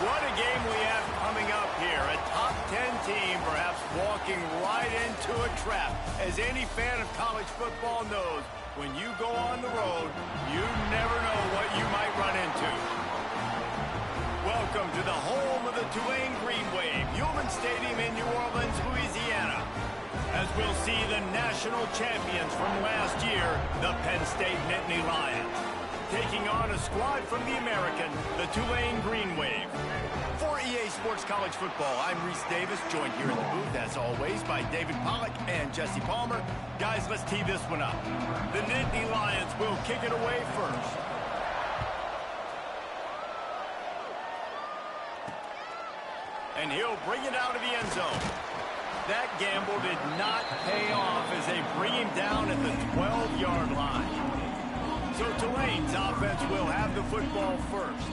What a game we have coming up here. A top 10 team perhaps walking right into a trap. As any fan of college football knows, when you go on the road, you never know what you might run into. Welcome to the home of the Tulane Green Wave, Yulman Stadium in New Orleans, Louisiana. As we'll see the national champions from last year, the Penn State Nittany Lions, taking on a squad from the American, the Tulane Green Wave. For EA Sports College Football, I'm Reese Davis, joined here in the booth, as always, by David Pollack and Jesse Palmer. Guys, let's tee this one up. The Nittany Lions will kick it away first. And he'll bring it out of the end zone. That gamble did not pay off as they bring him down at the 12-yard line. So Tulane's offense will have the football first.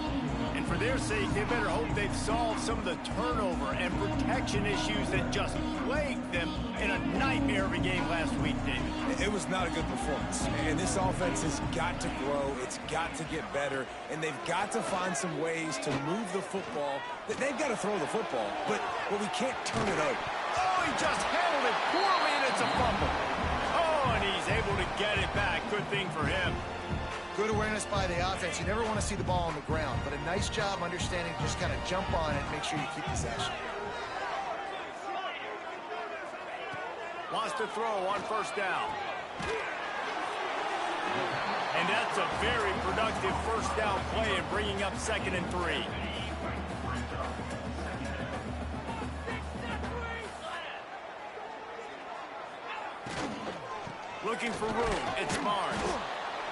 And for their sake, they better hope they've solved some of the turnover and protection issues that just plagued them in a nightmare of a game last week, David. It was not a good performance. And this offense has got to grow. It's got to get better. And they've got to find some ways to move the football. They've got to throw the football, but we can't turn it over. Oh, he just handled it poorly, and it's a fumble. Oh, and he's able to get it back. Good thing for him. Good awareness by the offense. You never want to see the ball on the ground, but a nice job understanding to just kind of jump on it and make sure you keep possession. Wants to throw on first down. And that's a very productive first down play in bringing up 2nd and 3. Looking for room. It's Barnes.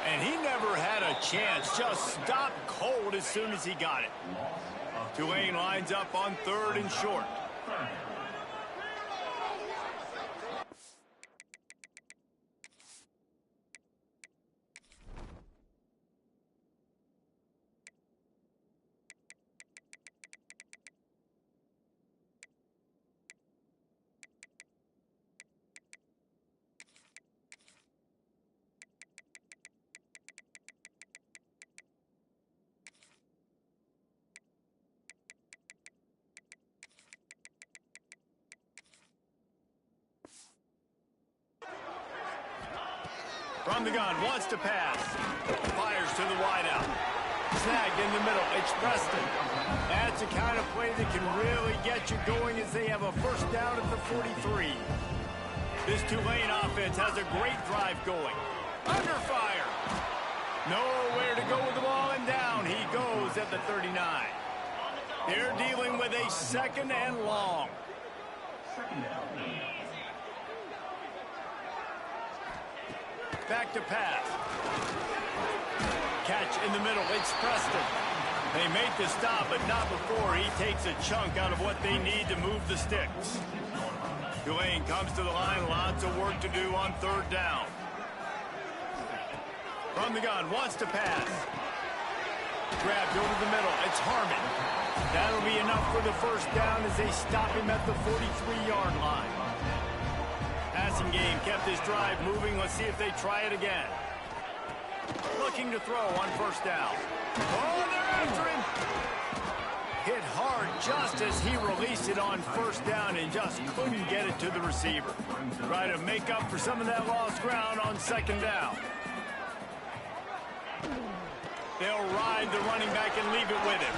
And he never had a chance. Just stopped cold as soon as he got it. Tulane lines up on 3rd and short. From the gun, wants to pass. Fires to the wideout. Snagged in the middle. It's Preston. That's the kind of play that can really get you going as they have a first down at the 43. This Tulane offense has a great drive going. Under fire. Nowhere to go with the ball, and down he goes at the 39. They're dealing with a 2nd and long. Back to pass. Catch in the middle. It's Preston. They make the stop, but not before he takes a chunk out of what they need to move the sticks. Tulane comes to the line. Lots of work to do on 3rd down. From the gun. Wants to pass. Grabbed over the middle. It's Harmon. That'll be enough for the first down as they stop him at the 43-yard line. Passing game kept his drive moving. Let's see if they try it again. Looking to throw on first down. Oh, they're after him. Hit hard just as he released it on first down and just couldn't get it to the receiver. Try to make up for some of that lost ground on 2nd down. They'll ride the running back and leave it with him.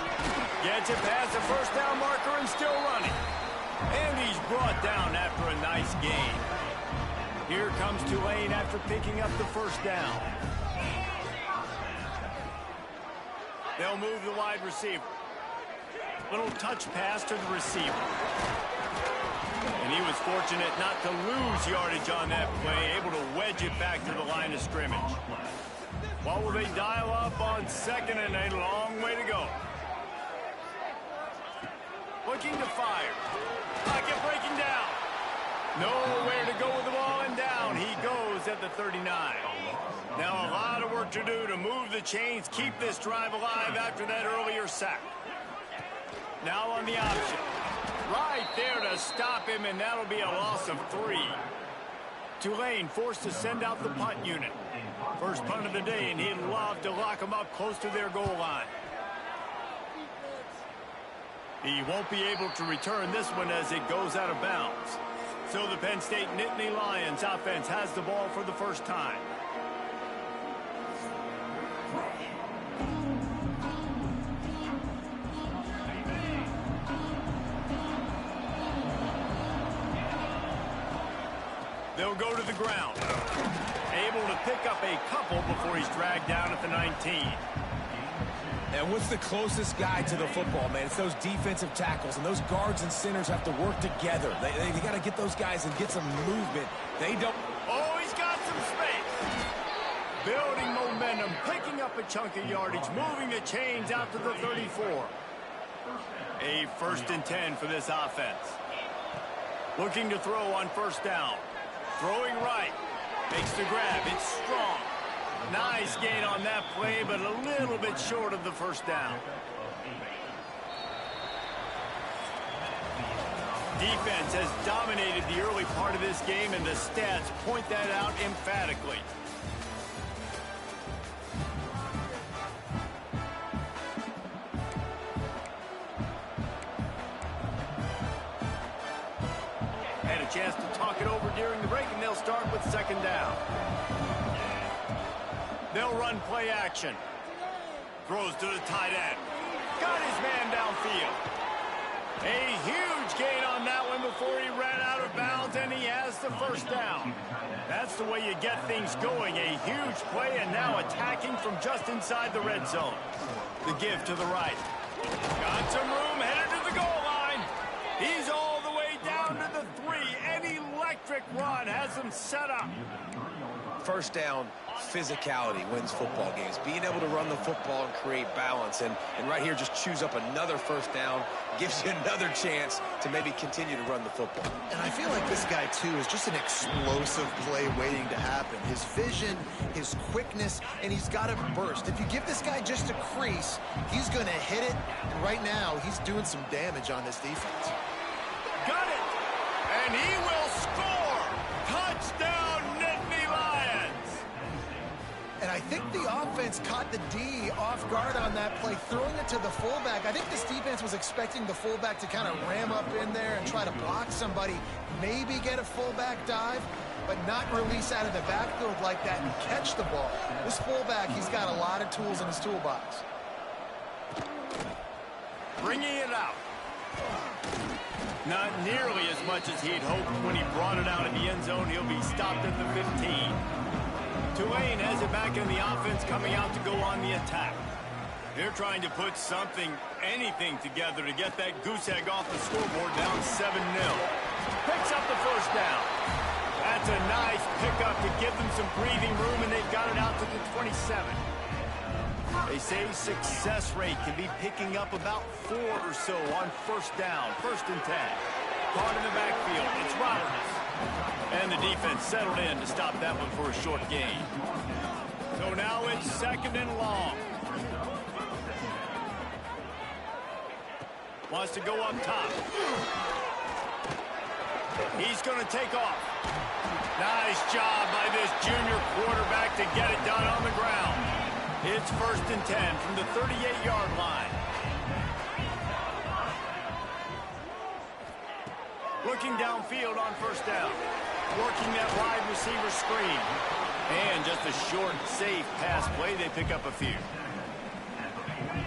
Gets it past the first down marker and still running. And he's brought down after a nice gain. Here comes Tulane after picking up the first down. They'll move the wide receiver. Little touch pass to the receiver. And he was fortunate not to lose yardage on that play, able to wedge it back to the line of scrimmage. What will they dial up on 2nd and a long way to go? Looking to fire. Pocket breaking down. Nowhere to go with the ball, and down he goes at the 39. Now a lot of work to do to move the chains, keep this drive alive after that earlier sack. Now on the option. Right there to stop him, and that'll be a loss of 3. Tulane forced to send out the punt unit. First punt of the day, and he'd love to lock them up close to their goal line. He won't be able to return this one as it goes out of bounds. So the Penn State Nittany Lions offense has the ball for the first time. They'll go to the ground. Able to pick up a couple before he's dragged down at the 19. And what's the closest guy to the football, man? It's those defensive tackles, and those guards and centers have to work together. They got to get those guys and get some movement. They don't. Oh, he's got some space. Building momentum, picking up a chunk of yardage, moving the chains out to the 34. A 1st and 10 for this offense. Looking to throw on first down. Throwing right. Makes the grab. It's strong. Nice gain on that play, but a little bit short of the first down. Defense has dominated the early part of this game, and the stats point that out emphatically. Had a chance to talk it over during the break, and they'll start with 2nd down. They'll run play action. Throws to the tight end. Got his man downfield. A huge gain on that one before he ran out of bounds, and he has the first down. That's the way you get things going. A huge play, and now attacking from just inside the red zone. The give to the right. Got some room, headed to the goal line. He's all the way down to the 3. An electric run has him set up. First down, physicality wins football games. Being able to run the football and create balance. And right here, just choose up another first down. Gives you another chance to maybe continue to run the football. And I feel like this guy, too, is just an explosive play waiting to happen. His vision, his quickness, and he's got a burst. If you give this guy just a crease, he's going to hit it. And right now, he's doing some damage on this defense. Got it! And he will score! Touchdown, Nittany Lions! And I think the offense caught the D off guard on that play, throwing it to the fullback. I think this defense was expecting the fullback to kind of ram up in there and try to block somebody, maybe get a fullback dive, but not release out of the backfield like that and catch the ball. This fullback, he's got a lot of tools in his toolbox. Bringing it out. Not nearly as much as he'd hoped when he brought it out in the end zone. He'll be stopped at the 15. Tulane has it back in the offense, coming out to go on the attack. They're trying to put something, anything together to get that goose egg off the scoreboard, down 7-0. Picks up the first down. That's a nice pickup to give them some breathing room, and they've got it out to the 27. They say success rate can be picking up about 4 or so on first down, 1st and 10. Caught in the backfield, it's Roberts. And the defense settled in to stop that one for a short gain. So now it's 2nd and long. Wants to go up top. He's going to take off. Nice job by this junior quarterback to get it done on the ground. It's 1st and 10 from the 38-yard line. Looking downfield on first down. Working that wide receiver screen. And just a short, safe pass play. They pick up a few.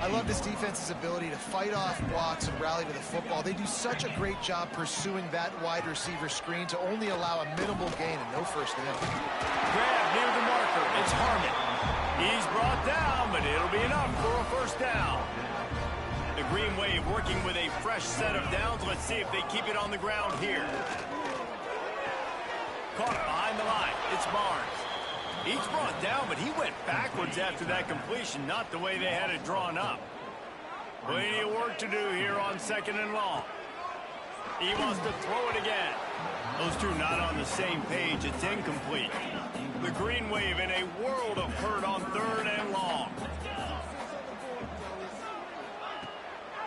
I love this defense's ability to fight off blocks and rally to the football. They do such a great job pursuing that wide receiver screen to only allow a minimal gain and no first down. Grab near the marker. It's Harmon. He's brought down, but it'll be enough for a first down. The Green Wave working with a fresh set of downs. Let's see if they keep it on the ground here. Caught it behind the line. It's Barnes. He's brought down, but he went backwards after that completion, not the way they had it drawn up. Plenty of work to do here on 2nd and long. He wants to throw it again. Those two not on the same page. It's incomplete. The Green Wave in a world of hurt on 3rd and long.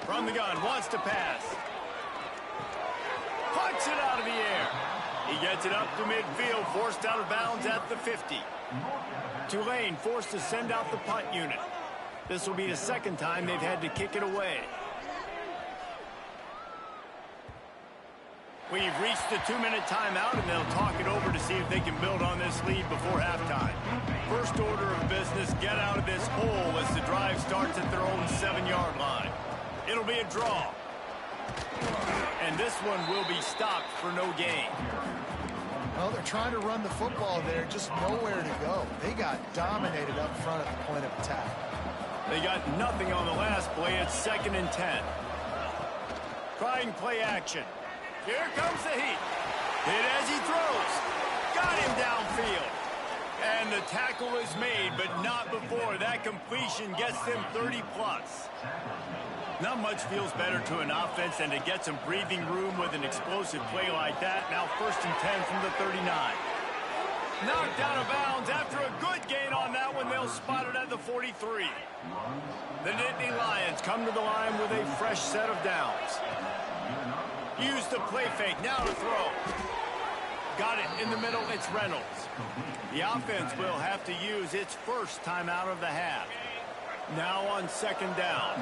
From the gun, wants to pass. Puts it out of the air. He gets it up to midfield, forced out of bounds at the 50. Tulane forced to send out the punt unit. This will be the 2nd time they've had to kick it away. We've reached the 2-minute timeout, and they'll talk it over to see if they can build on this lead before halftime. First order of business, get out of this hole as the drive starts at their own 7-yard line. It'll be a draw. And this one will be stopped for no gain. Well, they're trying to run the football there, just nowhere to go. They got dominated up front at the point of attack. They got nothing on the last play. It's 2nd and 10. Trying play action. Here comes the heat. Hit as he throws. Got him downfield. And the tackle is made, but not before that completion gets them 30-plus. Not much feels better to an offense than to get some breathing room with an explosive play like that. Now 1st and 10 from the 39. Knocked out of bounds after a good gain on that one. They'll spot it at the 43. The Nittany Lions come to the line with a fresh set of downs. Use the play fake. Now to throw. Got it in the middle. It's Reynolds. The offense will have to use its first timeout of the half. Now on 2nd down.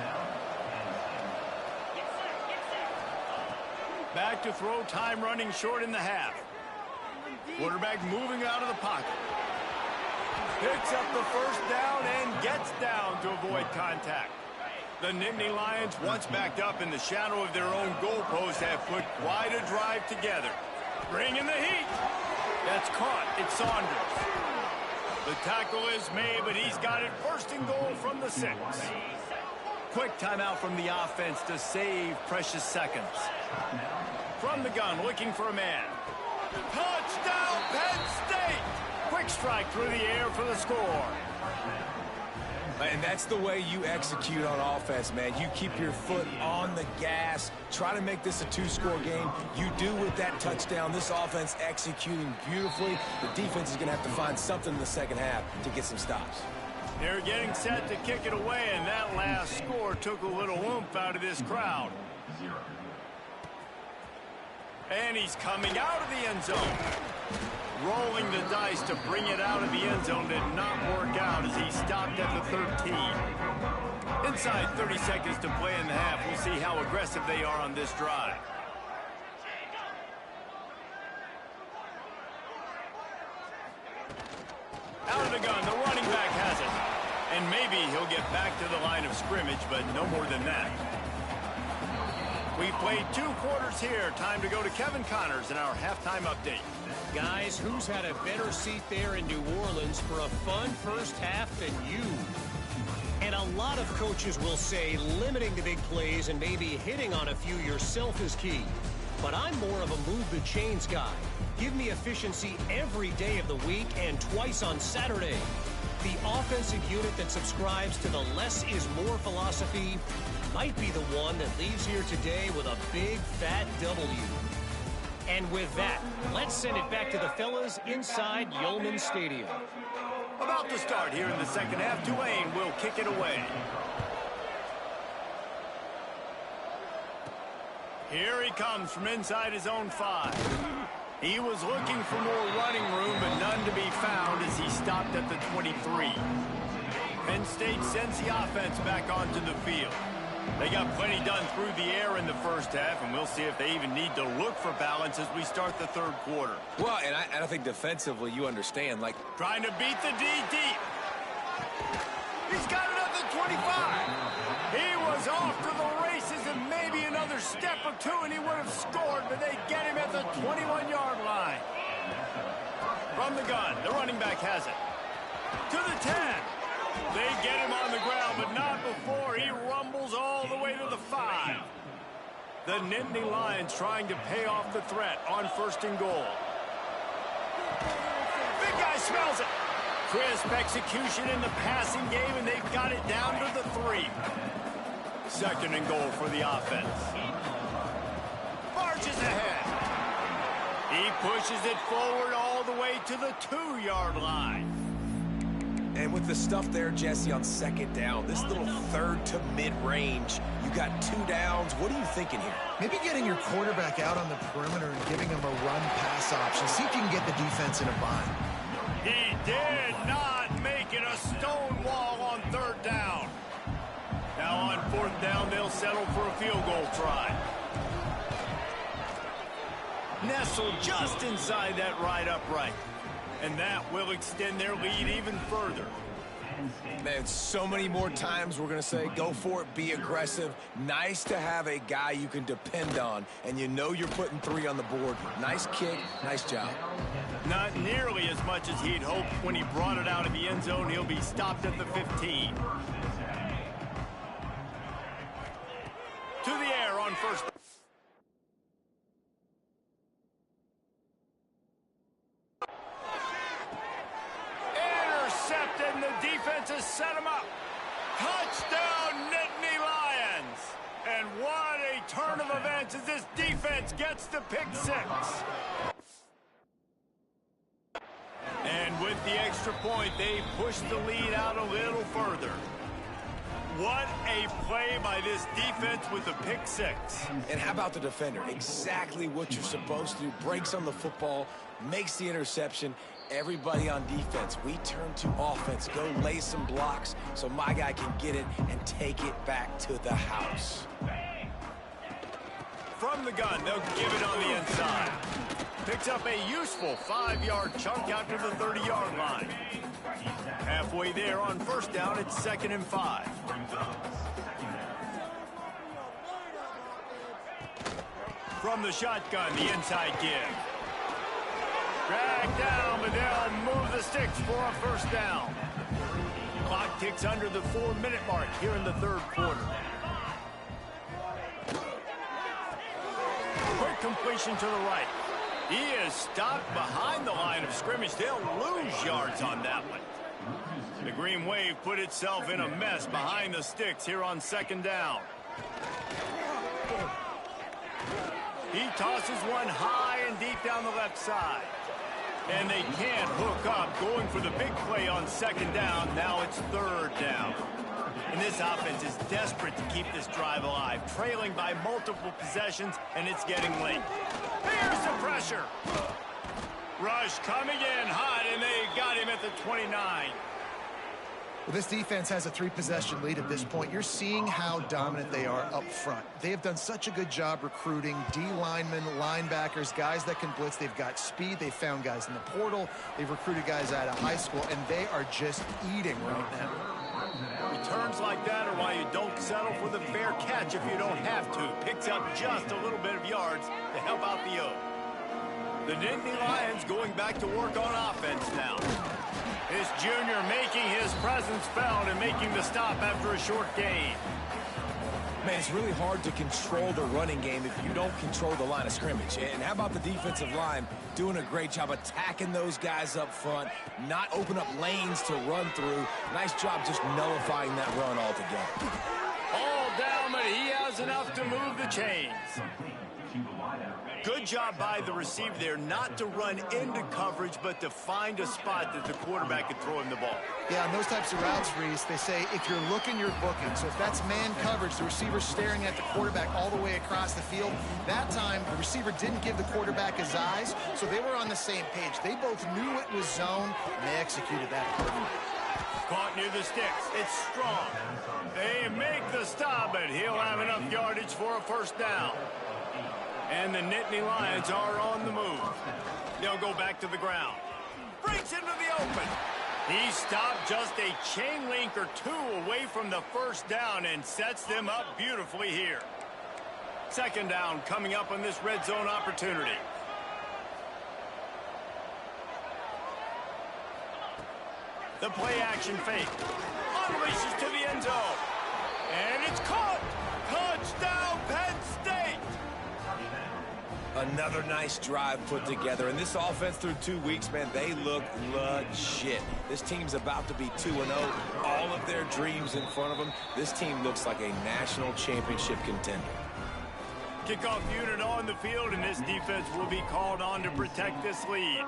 Back to throw, time running short in the half. Quarterback moving out of the pocket. Picks up the first down and gets down to avoid contact. The Nittany Lions, once backed up in the shadow of their own goalpost, have put quite a drive together. Bringing the heat. That's caught. It's Saunders. The tackle is made, but he's got it 1st and goal from the 6. Quick timeout from the offense to save precious seconds. From the gun, looking for a man. Touchdown, Penn State! Quick strike through the air for the score. And that's the way you execute on offense, man. You keep your foot on the gas. Try to make this a 2-score game. You do with that touchdown. This offense executing beautifully. The defense is going to have to find something in the second half to get some stops. They're getting set to kick it away, and that last score took a little oomph out of this crowd. And he's coming out of the end zone. Rolling the dice to bring it out of the end zone did not work out as he stopped at the 13. Inside 30 seconds to play in the half. We'll see how aggressive they are on this drive. Out of the gun, the running back has it. And maybe he'll get back to the line of scrimmage, but no more than that. We've played 2 quarters here. Time to go to Kevin Connors in our halftime update. Guys, who's had a better seat there in New Orleans for a fun first half than you? And a lot of coaches will say limiting the big plays and maybe hitting on a few yourself is key. But I'm more of a move the chains guy. Give me efficiency every day of the week and twice on Saturday. The offensive unit that subscribes to the less is more philosophy might be the one that leaves here today with a big fat W. And with that, let's send it back to the fellas inside Yulman Stadium. About to start here in the second half. Tulane will kick it away. Here he comes from inside his own 5. He was looking for more running room, but none to be found as he stopped at the 23. Penn State sends the offense back onto the field. They got plenty done through the air in the first half, and we'll see if they even need to look for balance as we start the third quarter. Well, and I think defensively, you understand, like... Trying to beat the D deep. He's got it at the 25. He was off to the races, and maybe another step or two, and he would have scored, but they get him at the 21-yard line. From the gun, the running back has it. To the 10. They get him on the ground, but not before he rumbles all the way to the 5. The Nittany Lions trying to pay off the threat on 1st and goal. Big guy smells it. Crisp execution in the passing game, and they've got it down to the 3. 2nd and goal for the offense. Marches ahead. He pushes it forward all the way to the 2-yard line. And with the stuff there, Jesse, on 2nd down, this little 3rd to mid-range, you got 2 downs. What are you thinking here? Maybe getting your quarterback out on the perimeter and giving him a run-pass option. See if you can get the defense in a bind. He did not make it a stone wall on 3rd down. Now on 4th down, they'll settle for a field goal try. nestled just inside that right upright. And that will extend their lead even further. Man, so many more times we're going to say, go for it, be aggressive. Nice to have a guy you can depend on, and you know you're putting 3 on the board. Nice kick, nice job. Not nearly as much as he'd hoped when he brought it out of the end zone. He'll be stopped at the 15. To the air on first. Intercepted, and the defense has set him up. Touchdown, Nittany Lions. And what a turn of events as this defense gets the pick 6. And with the extra point, they push the lead out a little further. What a play by this defense with the pick 6. And how about the defender? Exactly what you're supposed to do. Breaks on the football, makes the interception. Everybody on defense, we turn to offense. Go lay some blocks so my guy can get it and take it back to the house. From the gun, they'll give it on the inside. Picks up a useful 5-yard chunk out to the 30-yard line. Halfway there on first down, it's 2nd and 5. From the shotgun, the inside give. Drag down, but they'll move the sticks for a first down. Clock ticks under the 4-minute mark here in the 3rd quarter. Quick completion to the right. He is stopped behind the line of scrimmage. They'll lose yards on that one. The Green Wave put itself in a mess behind the sticks here on 2nd down. He tosses one high and deep down the left side. And they can't hook up, going for the big play on 2nd down. Now it's 3rd down. And this offense is desperate to keep this drive alive, trailing by multiple possessions, and it's getting late. Here's the pressure. Rush coming in hot, and they got him at the 29. Well, this defense has a 3-possession lead at this point. You're seeing how dominant they are up front. They have done such a good job recruiting D-linemen, linebackers, guys that can blitz. They've got speed. They've found guys in the portal. They've recruited guys out of high school, and they are just eating right now. Returns like that are why you don't settle for the fair catch if you don't have to. Picks up just a little bit of yards to help out the O. The Nittany Lions going back to work on offense now. This junior making his presence felt and making the stop after a short gain. Man, it's really hard to control the running game if you don't control the line of scrimmage. And how about the defensive line doing a great job attacking those guys up front, not open up lanes to run through. Nice job just nullifying that run altogether. All down, but he has enough to move the chains. Good job by the receiver there not to run into coverage, but to find a spot that the quarterback could throw him the ball. Yeah, on those types of routes, Reese, they say if you're looking, you're booking. So if that's man coverage, the receiver's staring at the quarterback all the way across the field. That time, the receiver didn't give the quarterback his eyes, so they were on the same page. They both knew it was zone, and they executed that perfectly. Caught near the sticks. It's Strong. They make the stop, but he'll have enough yardage for a first down. And the Nittany Lions are on the move. They'll go back to the ground. Breaks into the open. He stopped just a chain link or two away from the first down and sets them up beautifully here. Second down coming up on this red zone opportunity. The play action fake. Unleashes to the end zone. And it's caught. Touchdown, Penn State. Another nice drive put together. And this offense through 2 weeks, man, they look legit. This team's about to be 2-0. All of their dreams in front of them. This team looks like a national championship contender. Kickoff unit on the field, and this defense will be called on to protect this lead.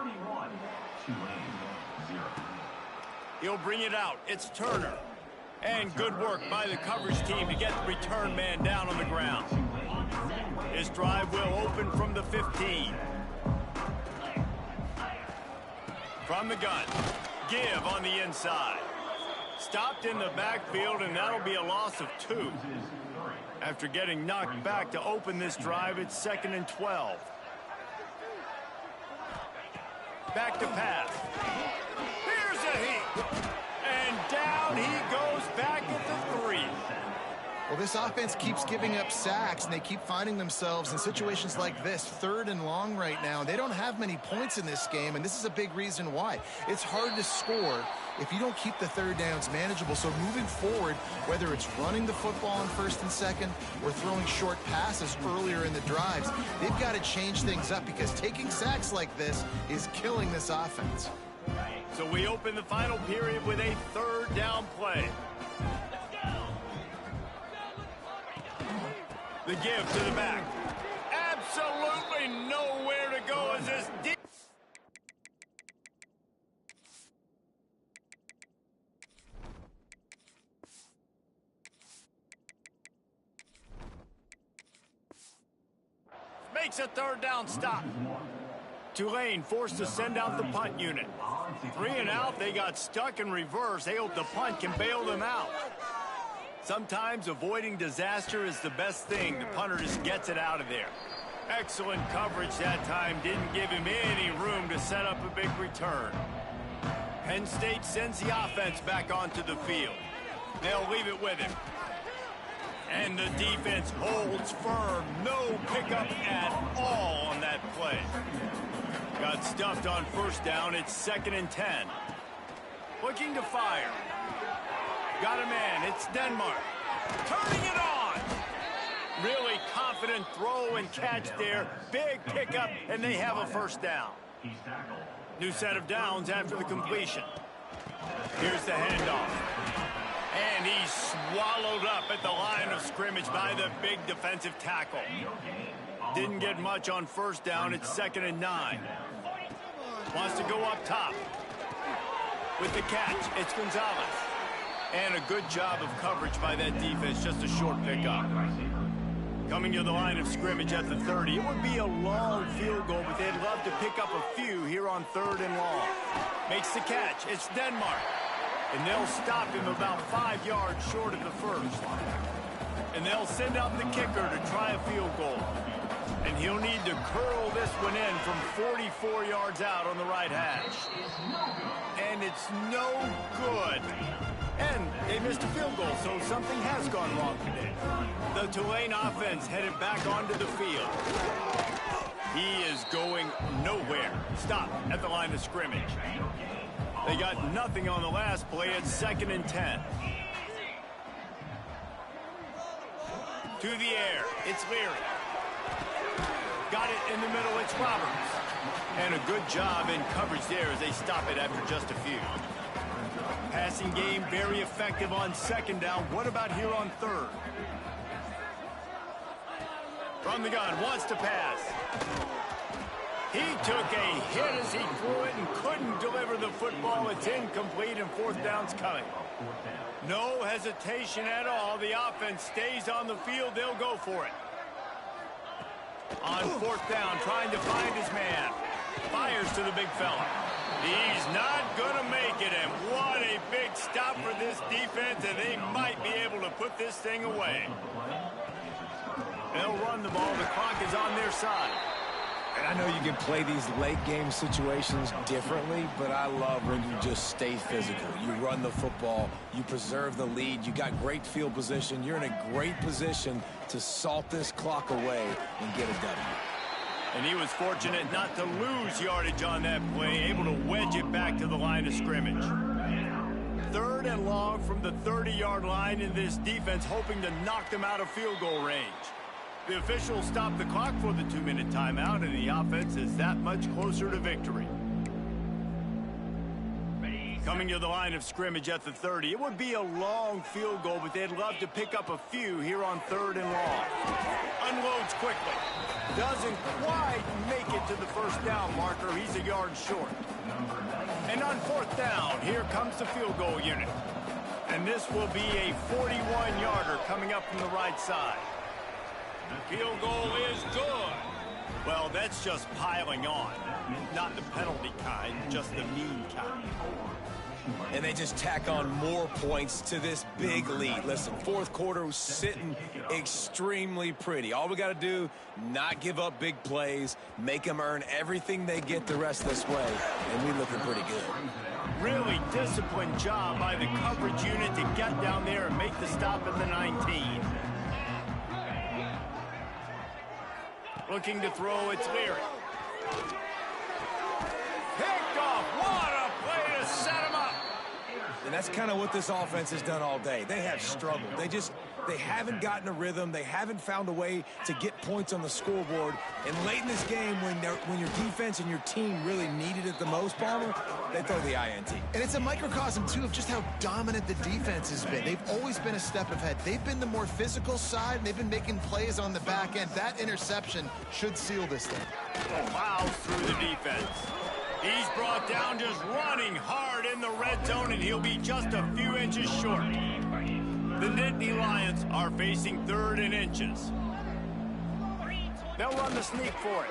He'll bring it out. It's Turner. And good work by the coverage team to get the return man down on the ground. This drive will open from the 15. From the gun. Give on the inside. Stopped in the backfield, and that'll be a loss of 2. After getting knocked back to open this drive, it's 2nd and 12. back to pass. Here's a heat. And down he goes back at the 3. Well, this offense keeps giving up sacks, and they keep finding themselves in situations like this, 3rd and long right now. They don't have many points in this game, and this is a big reason why. It's hard to score if you don't keep the 3rd downs manageable. So moving forward, whether it's running the football on 1st and 2nd or throwing short passes earlier in the drives, they've got to change things up because taking sacks like this is killing this offense. So we open the final period with a 3rd down play. The give to the back. Absolutely nowhere to go as this deep. Makes a 3rd down stop. Tulane forced to send out the punt unit. 3 and out, they got stuck in reverse. They hope the punt can bail them out. Sometimes avoiding disaster is the best thing. The punter just gets it out of there. Excellent coverage that time. Didn't give him any room to set up a big return. Penn State sends the offense back onto the field. They'll leave it with him. And the defense holds firm. No pickup at all on that play. Got stuffed on 1st down. It's 2nd and 10. Looking to fire. Got a man. It's Denmark. Turning it on. Really confident throw and catch there. Big pickup, and they have a 1st down. New set of downs after the completion. Here's the handoff. And he's swallowed up at the line of scrimmage by the big defensive tackle. Didn't get much on 1st down. It's 2nd and 9. Wants to go up top. With the catch, it's Gonzalez. And a good job of coverage by that defense. Just a short pickup. Coming to the line of scrimmage at the 30. It would be a long field goal, but they'd love to pick up a few here on 3rd and long. Makes the catch. It's Denmark. And they'll stop him about 5 yards short of the 1st. And they'll send out the kicker to try a field goal. And he'll need to curl this one in from 44 yards out on the right hash. And it's no good. And they missed a field goal, so something has gone wrong today. The Tulane offense headed back onto the field. He is going nowhere. Stop at the line of scrimmage. They got nothing on the last play. It's 2nd and 10. To the air. It's Leary. Got it in the middle. It's Roberts. And a good job in coverage there as they stop it after just a few. Passing game very effective on 2nd down. What about here on 3rd? From the gun, wants to pass. He took a hit as he threw it and couldn't deliver the football. It's incomplete and 4th down's coming. No hesitation at all. The offense stays on the field. They'll go for it. On 4th down, trying to find his man. Fires to the big fella. He's not going to make it, and what a big stop for this defense, and they might be able to put this thing away. They'll run the ball. The clock is on their side. And I know you can play these late-game situations differently, but I love when you just stay physical. You run the football. You preserve the lead. You got great field position. You're in a great position to salt this clock away and get a W. And he was fortunate not to lose yardage on that play, able to wedge it back to the line of scrimmage. 3rd and long from the 30-yard line, in this defense hoping to knock them out of field goal range. The officials stopped the clock for the 2-minute timeout, and the offense is that much closer to victory. Coming to the line of scrimmage at the 30. It would be a long field goal, but they'd love to pick up a few here on 3rd and long. Unloads quickly. Doesn't quite make it to the 1st down marker. He's a yard short. And on 4th down, here comes the field goal unit. And this will be a 41-yarder coming up from the right side. The field goal is good. Well, that's just piling on. Not the penalty kind, just the mean kind. and they just tack on more points to this big lead. Listen, fourth quarter was sitting extremely pretty. All we got to do, not give up big plays, make them earn everything they get the rest of this way, and we're looking pretty good. Really disciplined job by the coverage unit to get down there and make the stop at the 19. Looking to throw, it's Leary. Picked off. What a play to set him up. And that's kind of what this offense has done all day. They have struggled. They haven't gotten a rhythm. They haven't found a way to get points on the scoreboard. And late in this game, when your defense and your team really needed it the most, Palmer, they throw the INT. And it's a microcosm, too, of just how dominant the defense has been. They've always been a step ahead. They've been the more physical side, and they've been making plays on the back end. That interception should seal this thing. Plows through the defense. He's brought down just running hard in the red zone, and he'll be just a few inches short. The Nittany Lions are facing 3rd and inches. They'll run the sneak for it.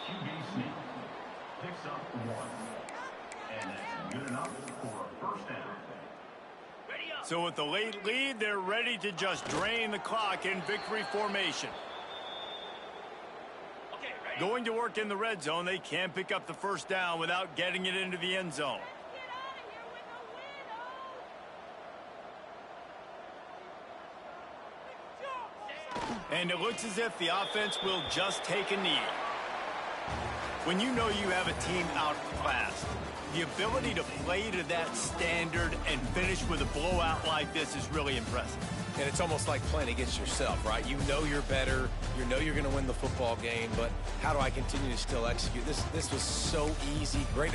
QB sneak picks up 1, and that's good enough for a first down. So with the late lead, they're ready to just drain the clock in victory formation. Going to work in the red zone, they can't pick up the first down without getting it into the end zone. And it looks as if the offense will just take a knee. When you know you have a team outclassed, the ability to play to that standard and finish with a blowout like this is really impressive. And it's almost like playing against yourself, right? You know you're better. You know you're going to win the football game, but how do I continue to still execute? This was so easy. Great.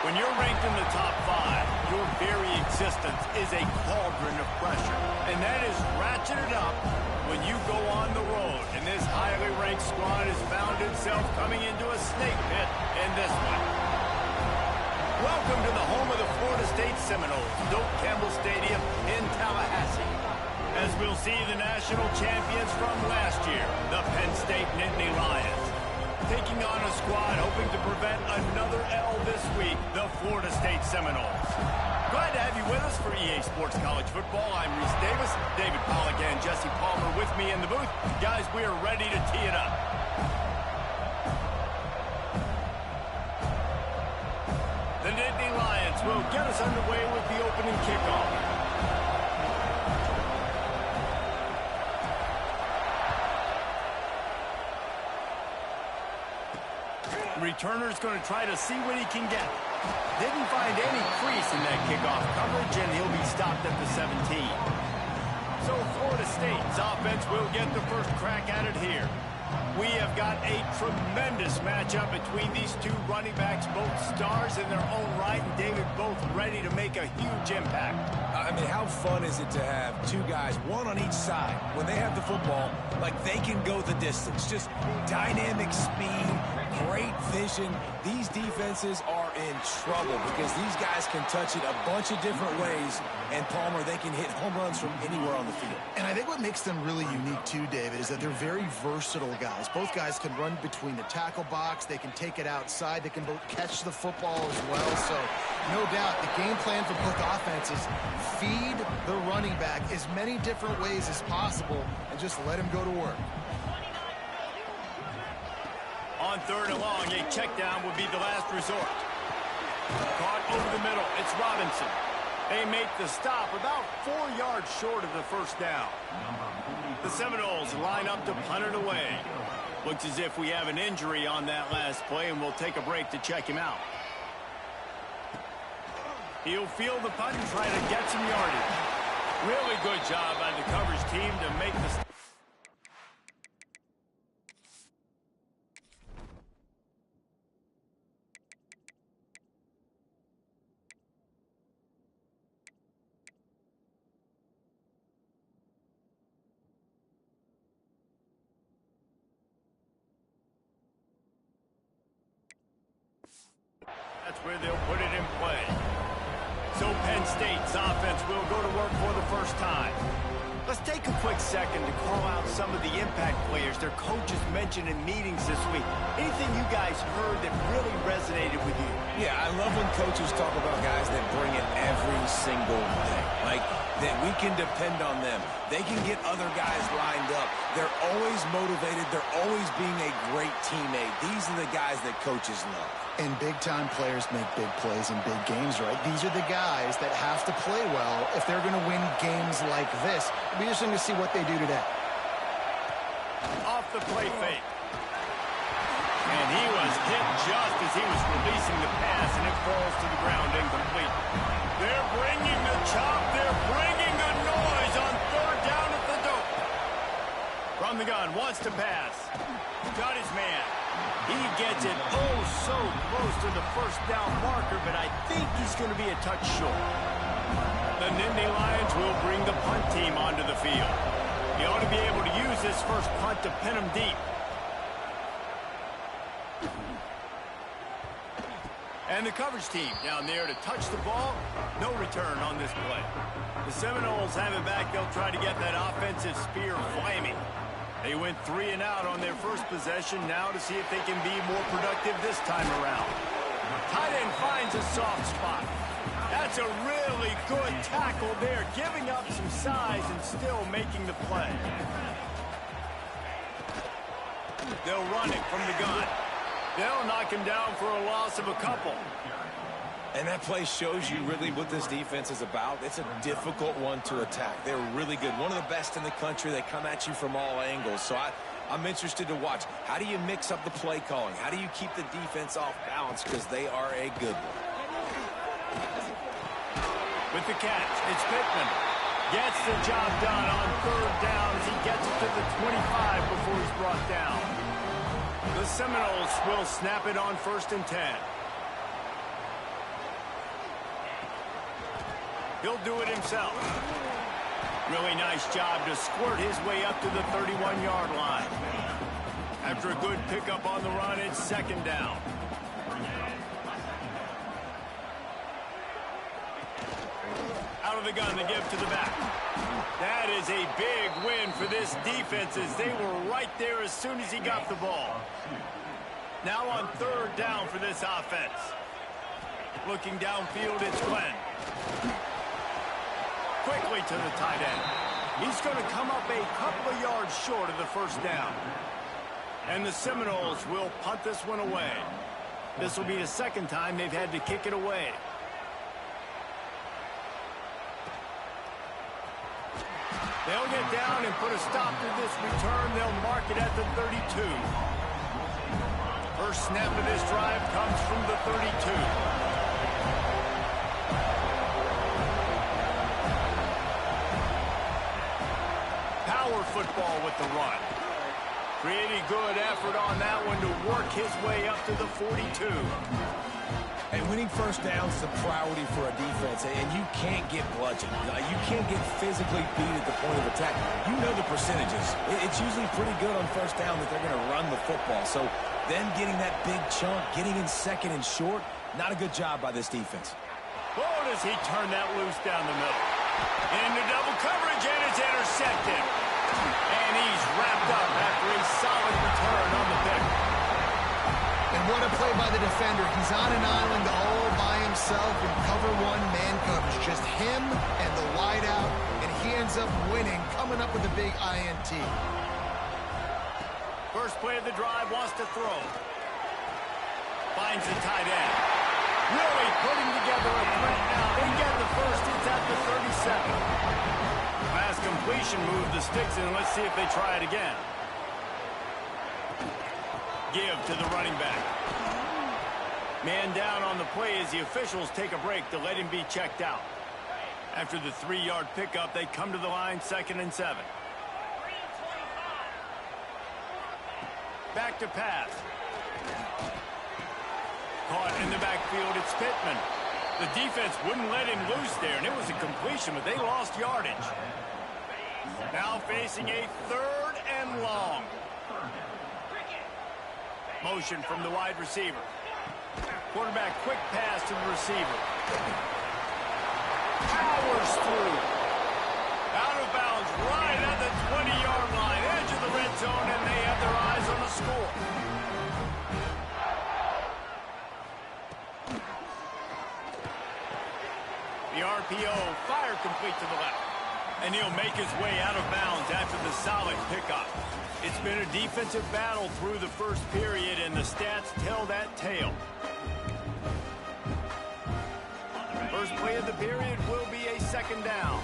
When you're ranked in the top 5, your very existence is a cauldron of pressure. And that is ratcheted up when you go on the road. And this highly ranked squad has found itself coming into a snake pit in this one. Welcome to the home of the Florida State Seminoles, Doak Campbell Stadium in Tallahassee. As we'll see the national champions from last year, the Penn State Nittany Lions, taking on a squad hoping to prevent another L this week, the Florida State Seminoles. Glad to have you with us for EA Sports College Football. I'm Reese Davis, David Pollack and Jesse Palmer with me in the booth. Guys, we are ready to tee it up. The Nittany Lions will get us underway with the opening kickoff. Returner's going to try to see what he can get. Didn't find any crease in that kickoff coverage, and he'll be stopped at the 17. So Florida State's offense will get the first crack at it here. We have got a tremendous matchup between these two running backs, both stars in their own right, and David, both ready to make a huge impact. I mean, how fun is it to have two guys, one on each side, when they have the football, like they can go the distance. Just dynamic speed, great vision. These defenses are in trouble because these guys can touch it a bunch of different ways, and Palmer, they can hit home runs from anywhere on the field. And I think what makes them really unique too, David, is that they're very versatile guys. Both guys can run between the tackle box. They can take it outside. They can both catch the football as well. So no doubt the game plan for both offenses, feed the running back as many different ways as possible and just let him go to work. On 3rd and long, a check down would be the last resort. Caught over the middle. It's Robinson. They make the stop about 4 yards short of the first down. The Seminoles line up to punt it away. Looks as if we have an injury on that last play, and we'll take a break to check him out. He'll field the punt and try to get some yardage. Really good job by the coverage team to make the stop. That's where they'll put it in play. So Penn State's offense will go to work for the first time. Let's take a quick second to call out some of the impact players their coaches mentioned in meetings this week. Anything you guys heard that really resonated with you? Yeah, I love when coaches talk about guys that bring it every single day. Like, that we can depend on them. They can get other guys lined up. They're always motivated. They're always being a great teammate. These are the guys that coaches love. And big-time players make big plays in big games, right? These are the guys that have to play well if they're going to win games like this. It'll be interesting to see what they do today. Off the play fake. And he was hit just as he was releasing the pass, and it falls to the ground incomplete. They're bringing the chop. They're bringing the noise on 3rd down at the Doak. From the gun, wants to pass. Got his man. He gets it oh so close to the first down marker, but I think he's going to be a touch short. The Nittany Lions will bring the punt team onto the field. He ought to be able to use this first punt to pin him deep. And the coverage team down there to touch the ball. No return on this play. The Seminoles have it back. They'll try to get that offensive spear flaming. They went 3 and out on their first possession, now to see if they can be more productive this time around. Tight end finds a soft spot. That's a really good tackle there, giving up some size and still making the play. They'll run it from the gun. They'll knock him down for a loss of a couple. And that play shows you really what this defense is about. It's a difficult one to attack. They're really good. One of the best in the country. They come at you from all angles. So I'm interested to watch. How do you mix up the play calling? How do you keep the defense off balance? Because they are a good one. With the catch, it's Pittman. Gets the job done on 3rd down as he gets it to the 25 before he's brought down. The Seminoles will snap it on 1st and 10. He'll do it himself. Really nice job to squirt his way up to the 31-yard line. After a good pickup on the run, it's second down. Out of the gun to give to the back. That is a big win for this defense as they were right there as soon as he got the ball. Now on third down for this offense. Looking downfield, it's Glenn. Quickly to the tight end. He's going to come up a couple of yards short of the first down. And the Seminoles will punt this one away. This will be the second time they've had to kick it away. They'll get down and put a stop to this return. They'll mark it at the 32. First snap of this drive comes from the 32. Football with the run. Pretty good effort on that one to work his way up to the 42. And winning first downs is a priority for a defense, and you can't get bludgeoned. You can't get physically beat at the point of attack. You know the percentages. It's usually pretty good on first down that they're going to run the football. So them getting that big chunk, getting in second and short, not a good job by this defense. Oh, does he turn that loose down the middle. Into double coverage, and it's intercepted. And he's wrapped up after a solid return on the pick. And what a play by the defender. He's on an island all by himself in cover one man coverage. Just him and the wideout, and he ends up winning, coming up with a big INT. First play of the drive, wants to throw. Finds the tight end. Really putting together a threat now. They get the first. It's at the 37. Pass completion, move the sticks in. Let's see if they try it again. Give to the running back. Man down on the play as the officials take a break to let him be checked out. After the 3-yard pickup, they come to the line, 2nd and 7. Back to pass. Caught in the backfield, it's Pittman. The defense wouldn't let him loose there, and it was a completion, but they lost yardage. Now facing a 3rd and long. Motion from the wide receiver. Quarterback quick pass to the receiver. Powers through. Out of bounds right at the 20-yard line. Edge of the red zone, and they have their eyes on the score. The RPO, fire complete to the left. And he'll make his way out of bounds after the solid pickup. It's been a defensive battle through the first period, and the stats tell that tale. First play of the period will be a 2nd down.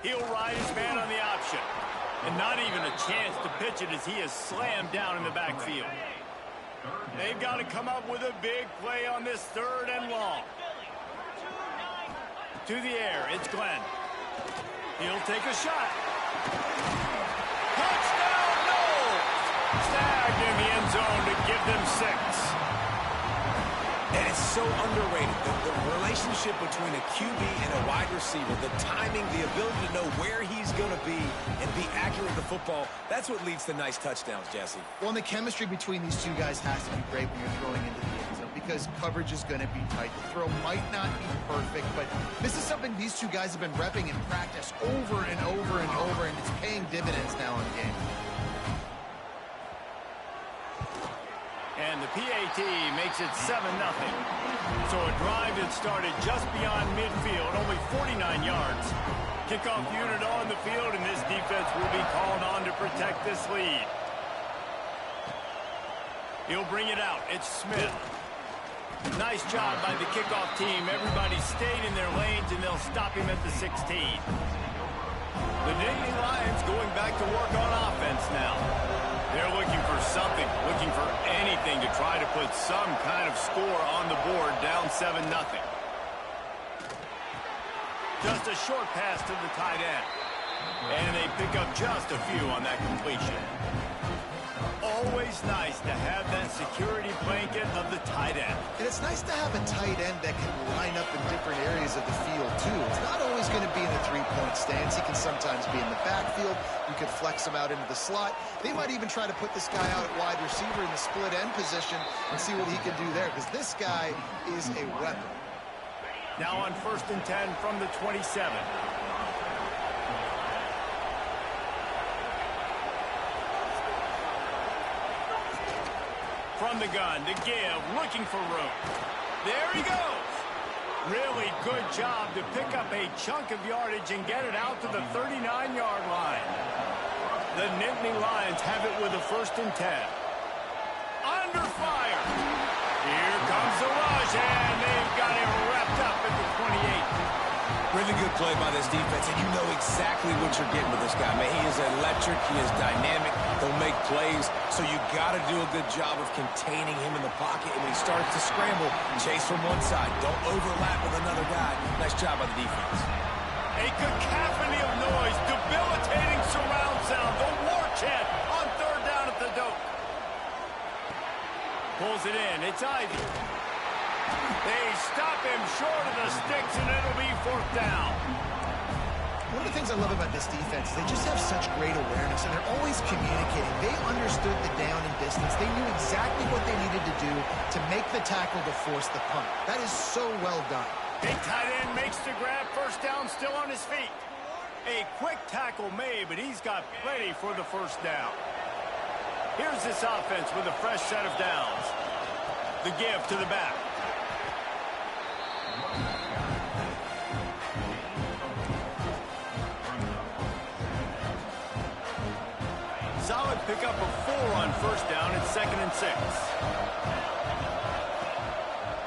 He'll ride his man on the option. And not even a chance to pitch it as he is slammed down in the backfield. They've got to come up with a big play on this 3rd and long. To the air, it's Glenn. He'll take a shot. Touchdown, no! Snagged in the end zone to give them 6. And it's so underrated. The relationship between a QB and a wide receiver, the timing, the ability to know where he's going to be and be accurate with the football, that's what leads to nice touchdowns, Jesse. Well, and the chemistry between these two guys has to be great when you're throwing into the end zone because coverage is going to be tight. The throw might not be perfect, but this is something these two guys have been repping in practice over and over and over, and it's paying dividends now in the game. And the PAT makes it 7-0. So a drive that started just beyond midfield, only 49 yards. Kickoff unit on the field, and this defense will be called on to protect this lead. He'll bring it out. It's Smith. Nice job by the kickoff team. Everybody stayed in their lanes, and they'll stop him at the 16. The Nittany Lions going back to work on offense now. They're looking for something, looking for anything to try to put some kind of score on the board, down 7-0. Just a short pass to the tight end. And they pick up just a few on that completion. Always always nice to have that security blanket of the tight end. And it's nice to have a tight end that can line up in different areas of the field, too. It's not always going to be in a three-point stance. He can sometimes be in the backfield. You could flex him out into the slot. They might even try to put this guy out at wide receiver in the split end position and see what he can do there, because this guy is a weapon. Now on 1st and 10 from the 27. From the gun to give, looking for room. There he goes. Really good job to pick up a chunk of yardage and get it out to the 39-yard line. The Nittany Lions have it with a 1st and 10. Under fire. Here comes the rush, and they've got it wrapped up at the 28. Really good play by this defense, and you know exactly what you're getting with this guy. Man, he is electric. He is dynamic. He'll make plays, so you got to do a good job of containing him in the pocket. And when he starts to scramble, chase from one side. Don't overlap with another guy. Nice job by the defense. A cacophony of noise, debilitating surround sound, the war chant on 3rd down at the dope. Pulls it in. It's Ivy. They stop him short of the sticks, and it'll be 4th down. One of the things I love about this defense is they just have such great awareness, and they're always communicating. They understood the down and distance. They knew exactly what they needed to do to make the tackle to force the punt. That is so well done. Big tight end makes the grab. 1st down, still on his feet. A quick tackle made, but he's got plenty for the 1st down. Here's this offense with a fresh set of downs. The give to the back. Solid pickup of 4 on 1st down at 2nd and 6.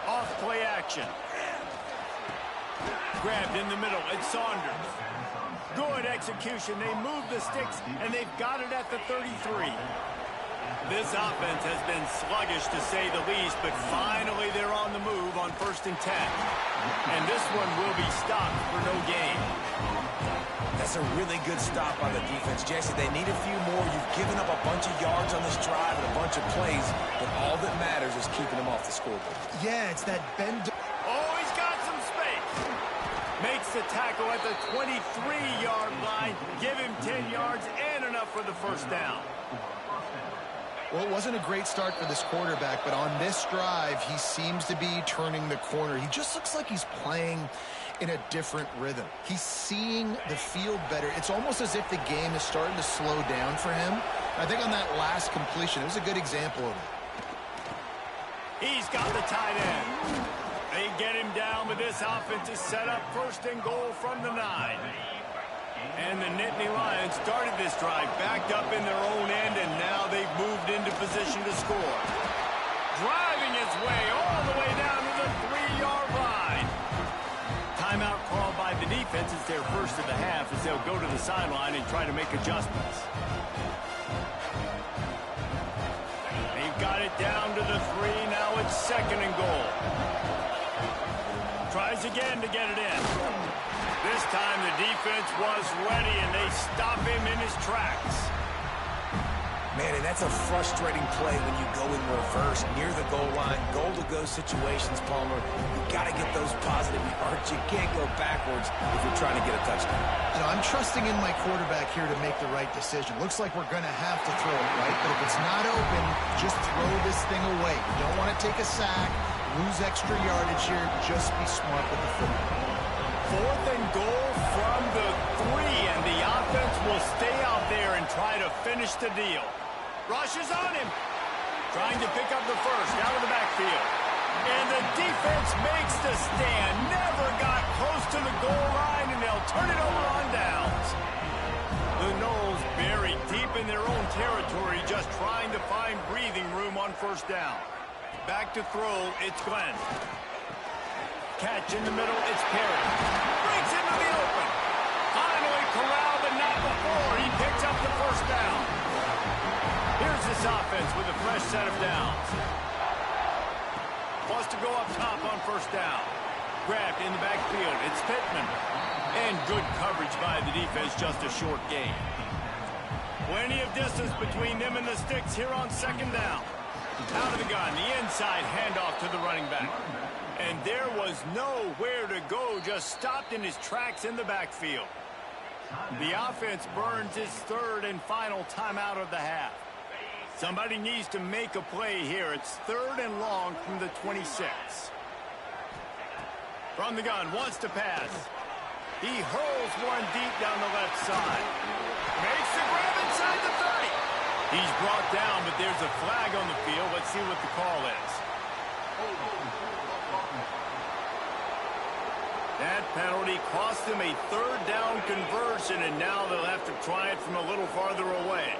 Off play action. Grabbed in the middle. It's Saunders. Good execution. They move the sticks, and they've got it at the 33. This offense has been sluggish, to say the least, but finally they're on the move on 1st and 10. And this one will be stopped for no gain. That's a really good stop by the defense. Jesse, they need a few more. You've given up a bunch of yards on this drive and a bunch of plays, but all that matters is keeping them off the scoreboard. Yeah, it's that bend. Oh, he's got some space. Makes the tackle at the 23-yard line. Give him 10 yards and enough for the 1st down. Well, it wasn't a great start for this quarterback, but on this drive, he seems to be turning the corner. He just looks like he's playing in a different rhythm. He's seeing the field better. It's almost as if the game is starting to slow down for him. I think on that last completion, it was a good example of it. He's got the tight end. They get him down, but this offense is set up 1st and goal from the 9. And the Nittany Lions started this drive backed up in their own end, and now they've moved into position to score. Driving his way all the way down to the 3-yard line. Timeout called by the defense. It's their 1st of the half as they'll go to the sideline and try to make adjustments. They've got it down to the 3. Now it's 2nd and goal. Tries again to get it in. This time the defense was ready, and they stop him in his tracks. Man, and that's a frustrating play when you go in reverse near the goal line. Goal-to-go situations, Palmer. You've got to get those positive yards. You can't go backwards if you're trying to get a touchdown. You know, I'm trusting in my quarterback here to make the right decision. Looks like we're going to have to throw it, right? But if it's not open, just throw this thing away. You don't want to take a sack, lose extra yardage here. Just be smart with the football. 4th and goal from the 3, and the offense will stay out there and try to finish the deal. Rushes on him. Trying to pick up the 1st out of the backfield. And the defense makes the stand. Never got close to the goal line, and they'll turn it over on downs. The Noles buried deep in their own territory, just trying to find breathing room on 1st down. Back to throw, it's Glenn. Catch in the middle, it's Perry. Breaks into the open. Finally corralled, but not before. He picks up the 1st down. Here's this offense with a fresh set of downs. Wants to go up top on 1st down. Grabbed in the backfield, it's Pittman. And good coverage by the defense, just a short gain. Plenty of distance between them and the sticks here on second down. Out of the gun, the inside handoff to the running back. And there was nowhere to go, just stopped in his tracks in the backfield. The offense burns its third and final timeout of the half. Somebody needs to make a play here. It's third and long from the 26. From the gun, wants to pass. He hurls one deep down the left side. Makes the grab inside the 30. He's brought down, but there's a flag on the field. Let's see what the call is. That penalty cost him a third down conversion, and now they'll have to try it from a little farther away.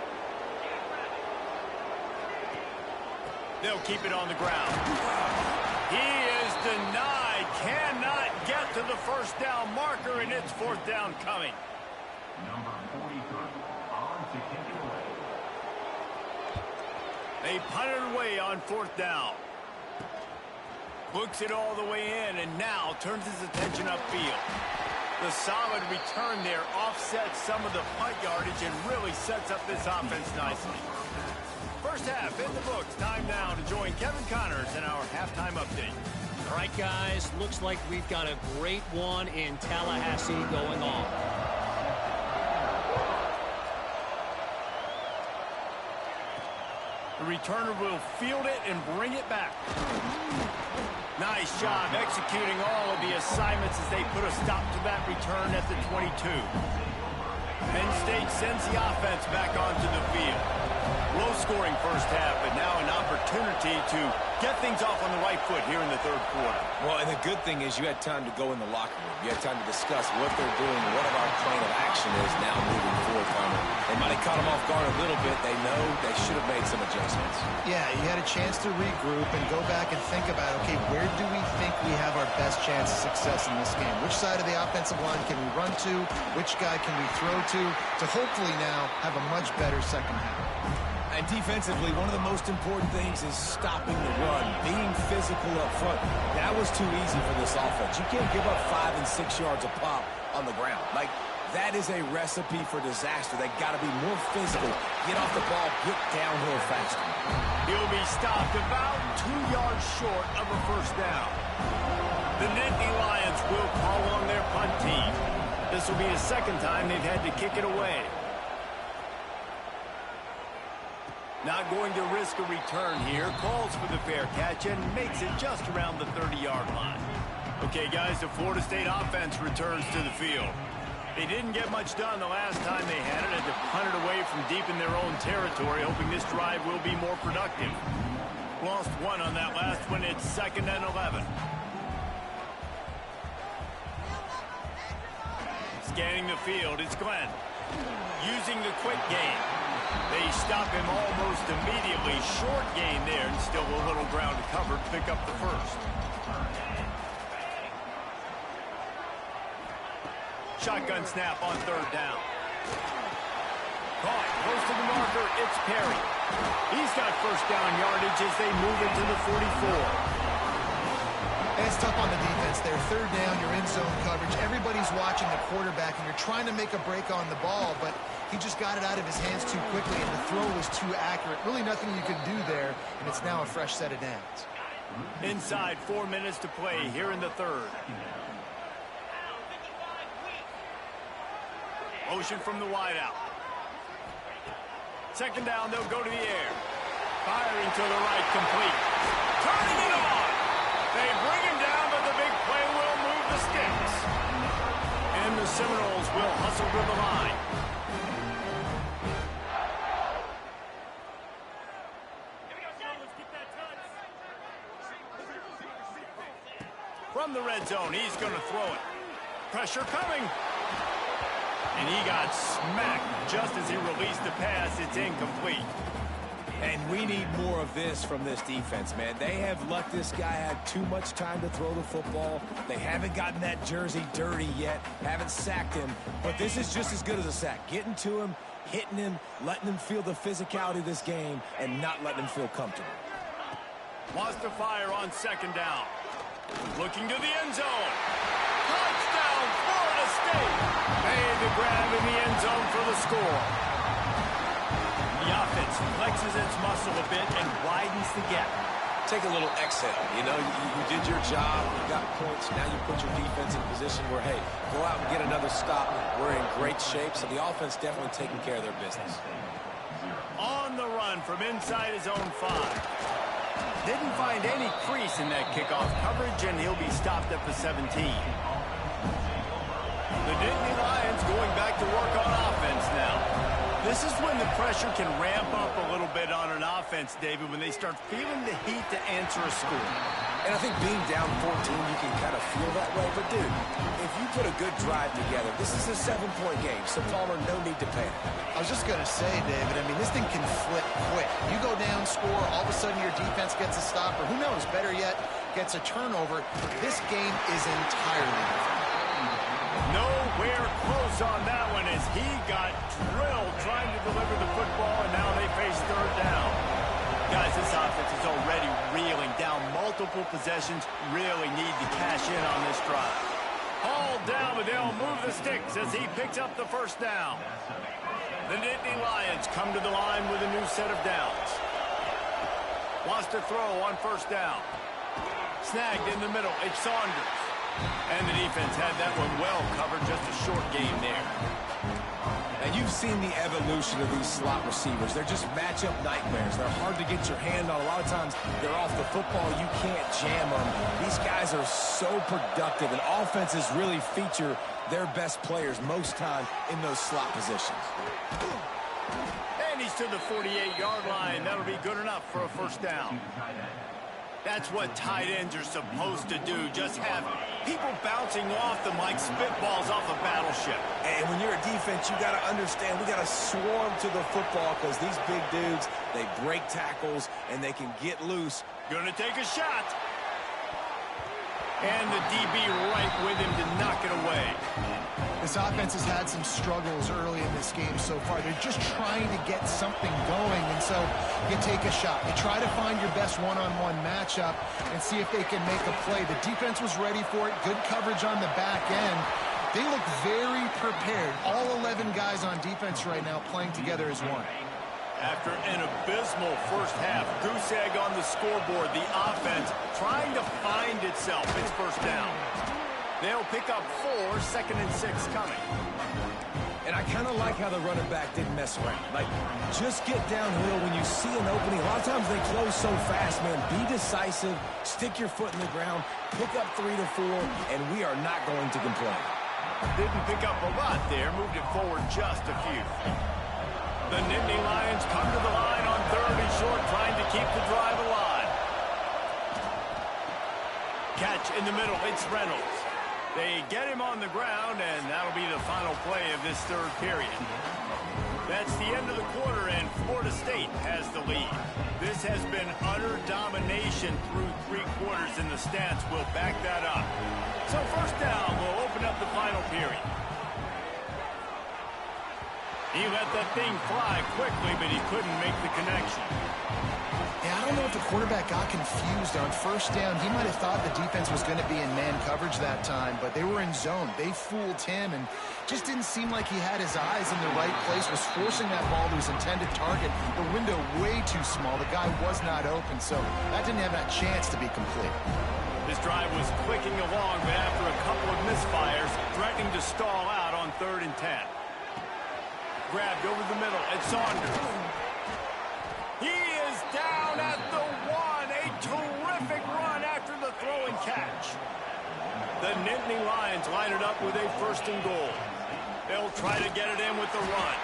They'll keep it on the ground. He is denied. Cannot get to the first down marker, and it's fourth down coming. Number 43 on to kick it away. They punt it away on fourth down. Books it all the way in, and now turns his attention upfield. The solid return there offsets some of the punt yardage and really sets up this offense nicely. First half in the books. Time now to join Kevin Connors in our halftime update. All right, guys, looks like we've got a great one in Tallahassee going on. The returner will field it and bring it back. Nice job executing all of the assignments as they put a stop to that return at the 22. Penn State sends the offense back onto the field. Low-scoring first half, but now an opportunity to get things off on the right foot here in the third quarter. Well, and the good thing is you had time to go in the locker room. You had time to discuss what they're doing, what our plan of action is now moving forward from it. They might have caught them off guard a little bit. They know they should have made some adjustments. Yeah, you had a chance to regroup and go back and think about, okay, where do we think we have our best chance of success in this game? Which side of the offensive line can we run to? Which guy can we throw to hopefully now have a much better second half? And defensively, one of the most important things is stopping the run, being physical up front. That was too easy for this offense. You can't give up 5 and 6 yards a pop on the ground. Like, that is a recipe for disaster. They got to be more physical, get off the ball, get downhill faster. He'll be stopped about 2 yards short of a first down. The Nittany Lions will call on their punt team. This will be the second time they've had to kick it away. Not going to risk a return here. Calls for the fair catch and makes it just around the 30-yard line. Okay, guys, the Florida State offense returns to the field. They didn't get much done the last time they had it. Had to punt it away from deep in their own territory, hoping this drive will be more productive. Lost one on that last one. It's 2nd and 11. Scanning the field, it's Glenn. Using the quick game. They stop him almost immediately. Short gain there, and still a little ground to cover to pick up the first. Shotgun snap on third down. Caught close to the marker. It's Perry. He's got first down yardage as they move into the 44. It's tough on the defense there. Third down, you're in zone coverage. Everybody's watching the quarterback, and you're trying to make a break on the ball, but he just got it out of his hands too quickly, and the throw was too accurate. Really nothing you could do there, and it's now a fresh set of downs. Inside 4 minutes to play here in the third. Motion from the wideout. Second down, they'll go to the air. Firing to the right, complete. Turning it on. They bring him down, but the big play will move the sticks. And the Seminoles will hustle to the line. From the red zone, he's going to throw it. Pressure coming. And he got smacked just as he released the pass. It's incomplete. And we need more of this from this defense, man. They have let this guy have too much time to throw the football. They haven't gotten that jersey dirty yet, haven't sacked him. But this is just as good as a sack. Getting to him, hitting him, letting him feel the physicality of this game, and not letting him feel comfortable. Wants to fire on second down. Looking to the end zone. Touchdown, Florida State. Made the grab in the end zone for the score. The offense flexes its muscle a bit and widens the gap. Take a little exhale. You know, you did your job, you got points, now you put your defense in a position where, hey, go out and get another stop. We're in great shape, so the offense definitely taking care of their business. On the run from inside his own 5. Didn't find any crease in that kickoff coverage, and he'll be stopped at the 17. The Nittany Lions going back to work on offense now. This is when the pressure can ramp up a little bit on an offense, David, when they start feeling the heat to answer a score. And I think being down 14, you can kind of feel that way. But, dude, if you put a good drive together, this is a 7-point game, so Palmer, no need to panic. I was just going to say, David, I mean, this thing can flip quick. You go down, score, all of a sudden your defense gets a stop, or who knows, better yet, gets a turnover. This game is entirely different. Nowhere close on that one as he got drilled trying to deliver the football, and now they face third down. Guys, this offense is already reeling down multiple possessions, really need to cash in on this drive. Hauled down, but they'll move the sticks as he picks up the first down. The Nittany Lions come to the line with a new set of downs. Wants to throw on first down. Snagged in the middle, it's Saunders. And the defense had that one well covered, just a short game there. And you've seen the evolution of these slot receivers. They're just matchup nightmares. They're hard to get your hand on. A lot of times they're off the football. You can't jam them. These guys are so productive, and offenses really feature their best players most time in those slot positions. And he's to the 48-yard line. That'll be good enough for a first down. That's what tight ends are supposed to do. Just have people bouncing off them like spitballs off a battleship. And when you're a defense, you got to understand, we got to swarm to the football because these big dudes, they break tackles and they can get loose. Gonna take a shot. And the DB right with him to knock it away. This offense has had some struggles early in this game so far. They're just trying to get something going, and so you take a shot. You try to find your best one-on-one matchup and see if they can make a play. The defense was ready for it. Good coverage on the back end. They look very prepared. All 11 guys on defense right now playing together as one. After an abysmal first half, goose egg on the scoreboard, the offense trying to find itself. It's first down. They'll pick up 4, 2nd and 6 coming. And I kind of like how the running back didn't mess around. Like, just get downhill when you see an opening. A lot of times they close so fast, man. Be decisive, stick your foot in the ground, pick up 3 to 4, and we are not going to complain. Didn't pick up a lot there, moved it forward just a few. The Nittany Lions come to the line on 3rd and short, trying to keep the drive alive. Catch in the middle, it's Reynolds. They get him on the ground, and that'll be the final play of this third period. That's the end of the quarter, and Florida State has the lead. This has been utter domination through 3 quarters, and the stats will back that up. So first down will open up the final period. He let that thing fly quickly, but he couldn't make the connection. Yeah, I don't know if the quarterback got confused on first down. He might have thought the defense was going to be in man coverage that time, but they were in zone. They fooled him and just didn't seem like he had his eyes in the right place, was forcing that ball to his intended target. The window way too small. The guy was not open, so that didn't have that chance to be complete. This drive was clicking along, but after a couple of misfires, threatening to stall out on 3rd and 10. Grabbed over the middle, and Saunders. He is down at the 1. A terrific run after the throw and catch. The Nittany Lions line it up with a 1st and goal. They'll try to get it in with the run.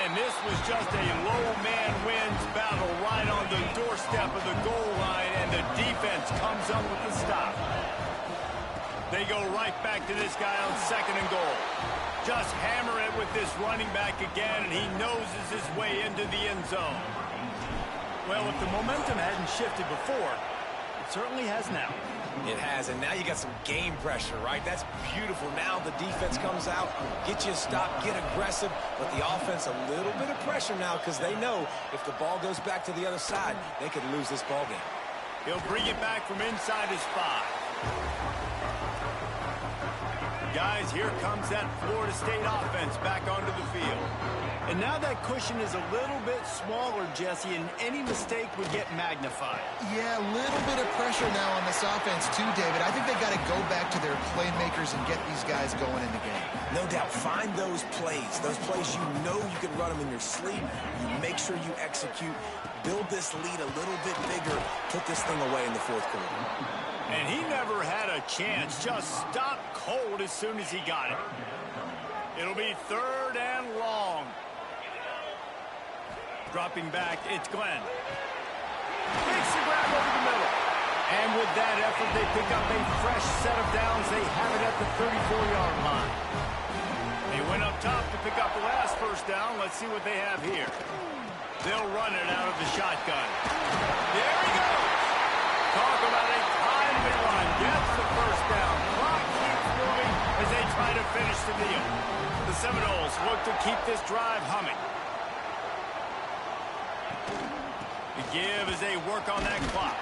And this was just a low man wins battle right on the doorstep of the goal line, and the defense comes up with the stop. They go right back to this guy on 2nd and goal. Just hammer it with this running back again, and he noses his way into the end zone. Well, if the momentum hadn't shifted before, it certainly has now. It has, and now you got some game pressure, right? That's beautiful. Now the defense comes out, get you a stop, get aggressive, but the offense a little bit of pressure now because they know if the ball goes back to the other side, they could lose this ball game. He'll bring it back from inside his 5. Guys, here comes that Florida State offense back onto the field. And now that cushion is a little bit smaller, Jesse, and any mistake would get magnified. Yeah, a little bit of pressure now on this offense too, David. I think they got to go back to their playmakers and get these guys going in the game. No doubt. Find those plays you know you can run them in your sleep. You make sure you execute. Build this lead a little bit bigger. Put this thing away in the fourth quarter. And he never had a chance. Just stopped cold as soon as he got it. It'll be 3rd and long. Dropping back, it's Glenn. Makes the grab over the middle. And with that effort, they pick up a fresh set of downs. They have it at the 34-yard line. They went up top to pick up the last first down. Let's see what they have here. They'll run it out of the shotgun. There he goes. Talk about a timely run. Gets the first down. Clock keeps moving as they try to finish the deal. The Seminoles look to keep this drive humming. The give as they work on that clock.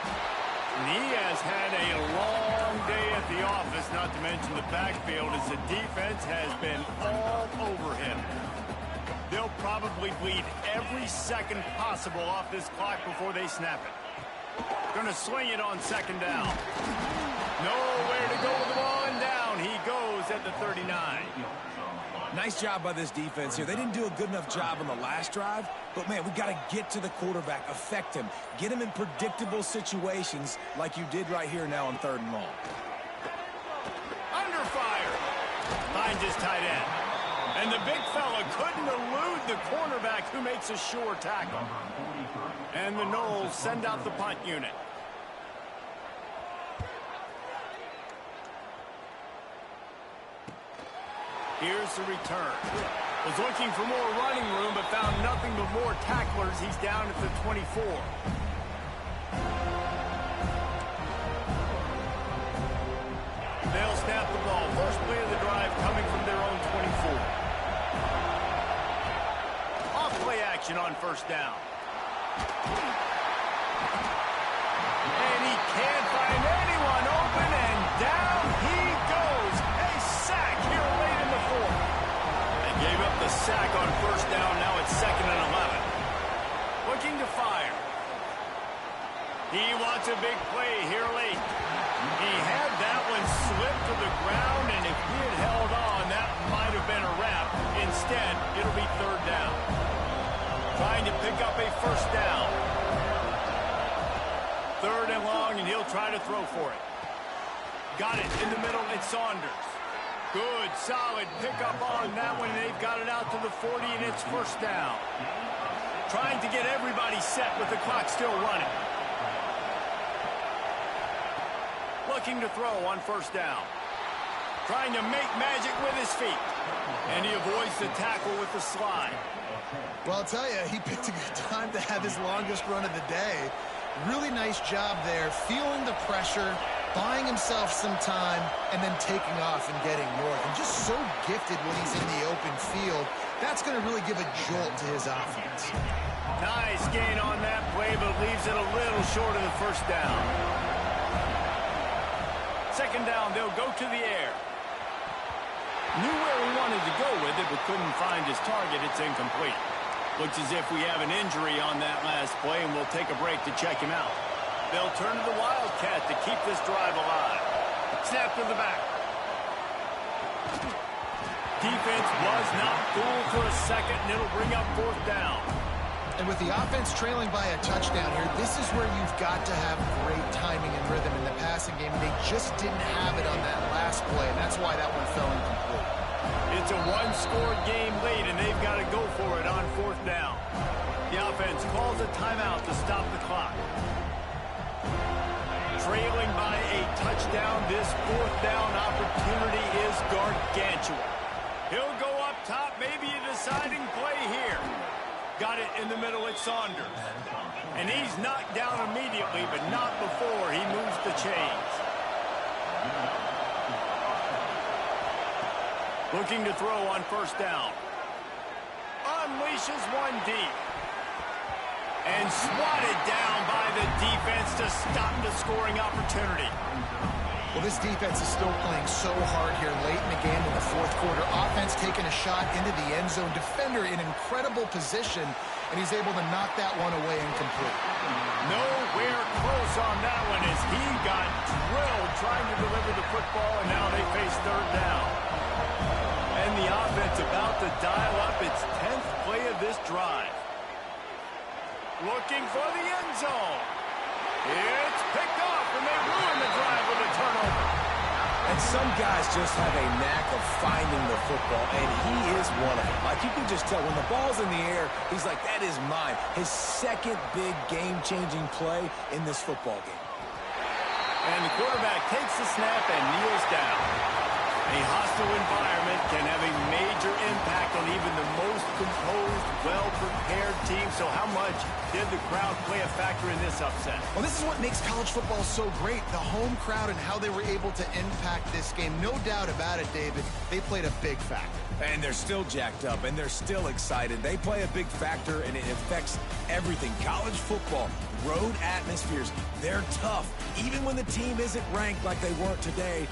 And he has had a long day at the office, not to mention the backfield, as the defense has been all over him. They'll probably bleed every second possible off this clock before they snap it. Going to sling it on 2nd down. Nowhere to go with the ball, and down he goes at the 39. Nice job by this defense here. They didn't do a good enough job on the last drive, but, man, we got to get to the quarterback, affect him, get him in predictable situations like you did right here now on 3rd and long. Under fire. Finds his tight end. And the big fella couldn't elude the cornerback who makes a sure tackle. And the Noles send out the punt unit. Here's the return. Was looking for more running room, but found nothing but more tacklers. He's down at the 24. They'll snap the ball. First play of the drive coming from their own 24. Off play action on 1st down. And he can't find anyone open, and down he goes. A sack here late in the 4th. They gave up the sack on 1st down. Now it's 2nd and 11. Looking to fire. He wants a big play here late. He had that one slip to the ground, and if he had held on, that might have been a wrap. Instead, it'll be 3rd down. Trying to pick up a 1st down. 3rd and long, and he'll try to throw for it. Got it in the middle, it's Saunders. Good, solid pickup on that one, and they've got it out to the 40, and it's 1st down. Trying to get everybody set with the clock still running. Looking to throw on 1st down. Trying to make magic with his feet. And he avoids the tackle with the slide. Well, I'll tell you, he picked a good time to have his longest run of the day. Really nice job there, feeling the pressure, buying himself some time, and then taking off and getting north. And just so gifted when he's in the open field. That's going to really give a jolt to his offense. Nice gain on that play, but leaves it a little short of the 1st down. 2nd down, they'll go to the air. Knew where he wanted to go with it, but couldn't find his target. It's incomplete. Looks as if we have an injury on that last play, and we'll take a break to check him out. They'll turn to the Wildcat to keep this drive alive. Snap to the back. Defense was not fooled for a second, and it'll bring up 4th down. And with the offense trailing by a touchdown here, this is where you've got to have great timing and rhythm in the passing game. They just didn't have it on that last play, and that's why that one fell incomplete. It's a one-score game late, and they've got to go for it on 4th down. The offense calls a timeout to stop the clock. Trailing by a touchdown, this 4th down opportunity is gargantuan. He'll go up top, maybe a deciding play here. Got it in the middle, it's Saunders. And he's knocked down immediately, but not before he moves the chains. Looking to throw on 1st down. Unleashes one deep. And swatted down by the defense to stop the scoring opportunity. Well, this defense is still playing so hard here late in the game in the fourth quarter. Offense taking a shot into the end zone. Defender in incredible position, and he's able to knock that one away incomplete. Nowhere close on that one as he got drilled trying to deliver the football, and now they face third down. And the offense about to dial up its 10th play of this drive. Looking for the end zone. It's picked off, and they ruin the drive with a turnover. And some guys just have a knack of finding the football, and he is one of them. Like, you can just tell when the ball's in the air, he's like, that is mine. His second big game-changing play in this football game. And the quarterback takes the snap and kneels down. A hostile environment can have a major impact on even the most composed, well-prepared team. So how much did the crowd play a factor in this upset? Well, this is what makes college football so great, the home crowd and how they were able to impact this game. No doubt about it, David. They played a big factor. And they're still jacked up, and they're still excited. They play a big factor, and it affects everything. College football, road atmospheres, they're tough. Even when the team isn't ranked like they weren't today,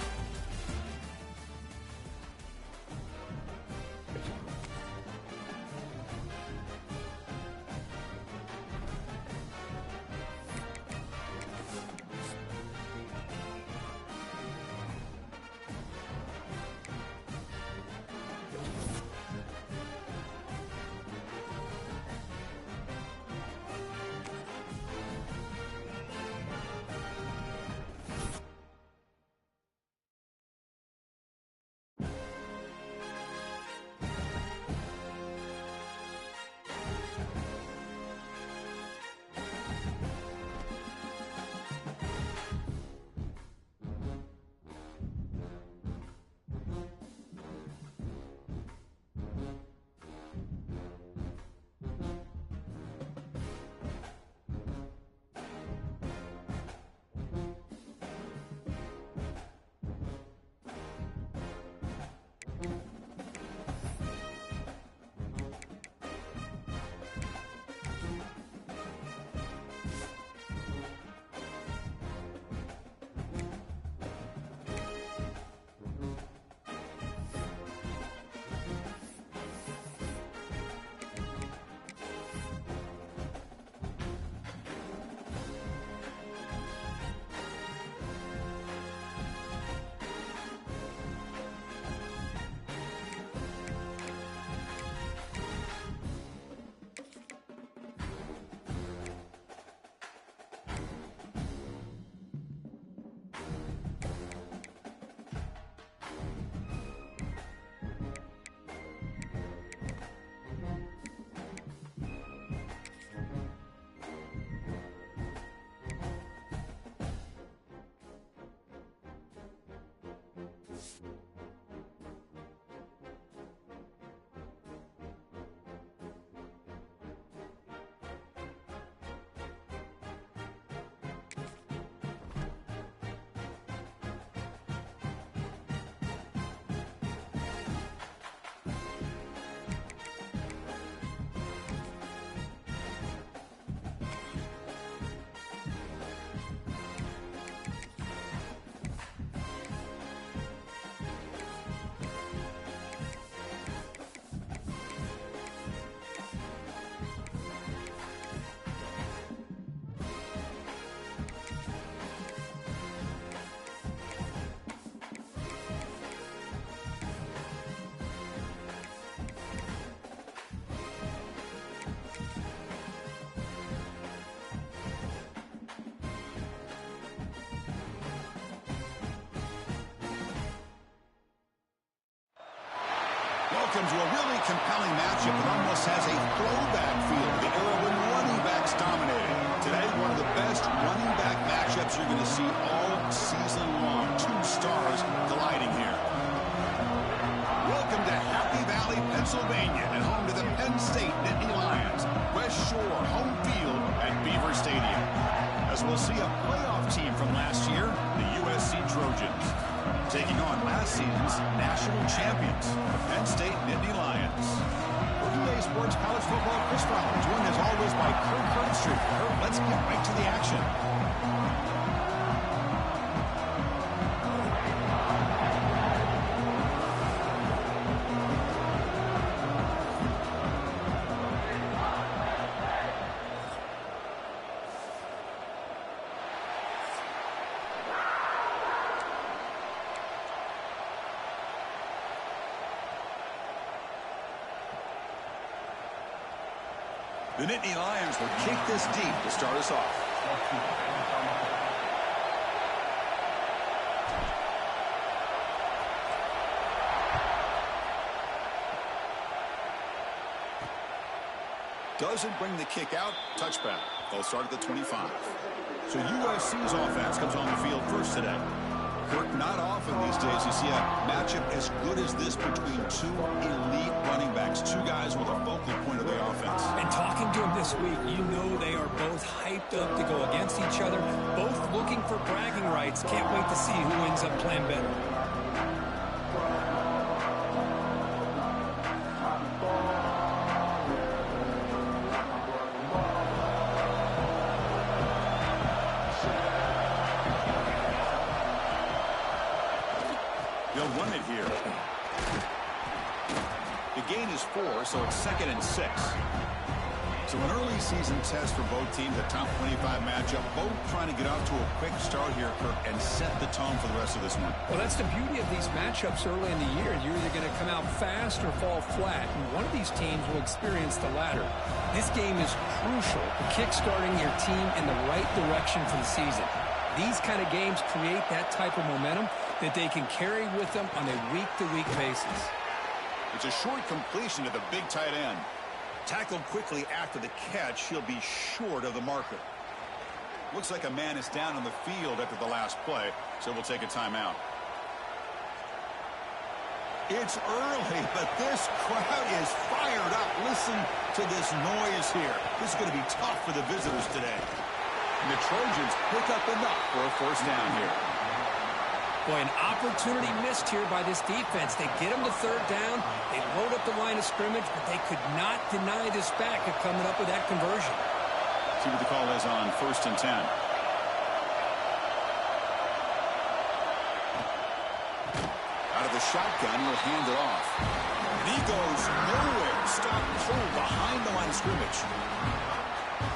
Welcome to a really compelling matchup that almost has a throwback feel to the era when running backs dominated. Today, one of the best running back matchups you're going to see all season long. Two stars colliding here. Welcome to Happy Valley, Pennsylvania, and home to the Penn State Nittany Lions. West Shore home field at Beaver Stadium. As we'll see a playoff team from last year, the USC Trojans, taking on last season's national champions, the Penn State Nittany Lions. For EA Sports College Football, Chris Fowler, joined as always by Kurt Herbstreit. Kurt, let's get right to the action. The Nittany Lions will kick this deep to start us off. Doesn't bring the kick out. Touchback. They'll start at the 25. So USC's offense comes on the field first today. Kirk, not often these days you see a matchup as good as this between two elite running backs, two guys with a focal point of the offense. And talking to them this week, you know they are both hyped up to go against each other, both looking for bragging rights. Can't wait to see who ends up playing better. They'll run it here. The gain is 4, so it's 2nd and 6. So an early season test for both teams, a top 25 matchup. Both trying to get out to a quick start here, Kirk, and set the tone for the rest of this one. Well, that's the beauty of these matchups early in the year. You're either going to come out fast or fall flat, and one of these teams will experience the latter. This game is crucial for kickstarting your team in the right direction for the season. These kind of games create that type of momentum that they can carry with them on a week-to-week basis. It's a short completion to the big tight end. Tackled quickly after the catch, he'll be short of the marker. Looks like a man is down on the field after the last play, so we'll take a timeout. It's early, but this crowd is fired up. Listen to this noise here. This is going to be tough for the visitors today. And the Trojans pick up enough for a first down here. Boy, an opportunity missed here by this defense. They get them to 3rd down. They load up the line of scrimmage, but they could not deny this back of coming up with that conversion. See what the call is on 1st and 10. Out of the shotgun, he'll hand it off. And he goes nowhere. Stop cold behind the line of scrimmage.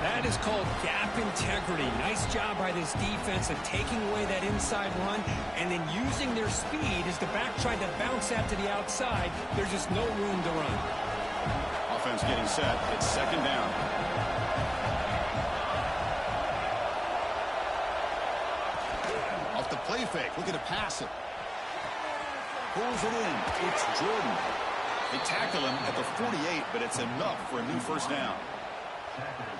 That is called gap integrity. Nice job by this defense of taking away that inside run and then using their speed as the back tried to bounce that to the outside. There's just no room to run. Offense getting set. It's 2nd down. Off the play fake. Looking to pass it. Pulls it in. It's Jordan. They tackle him at the 48, but it's enough for a new first down.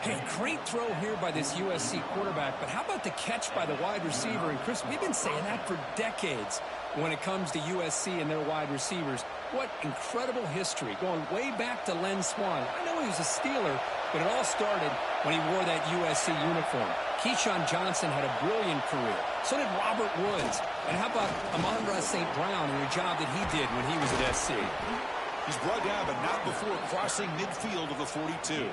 Hey, great throw here by this USC quarterback, but how about the catch by the wide receiver? And Chris, we've been saying that for decades when it comes to USC and their wide receivers. What incredible history, going way back to Len Swan. I know he was a Steeler, but it all started when he wore that USC uniform. Keyshawn Johnson had a brilliant career. So did Robert Woods. And how about Amon-Ra St. Brown and the job that he did when he was at SC? He's brought down, but not before crossing midfield of the 42.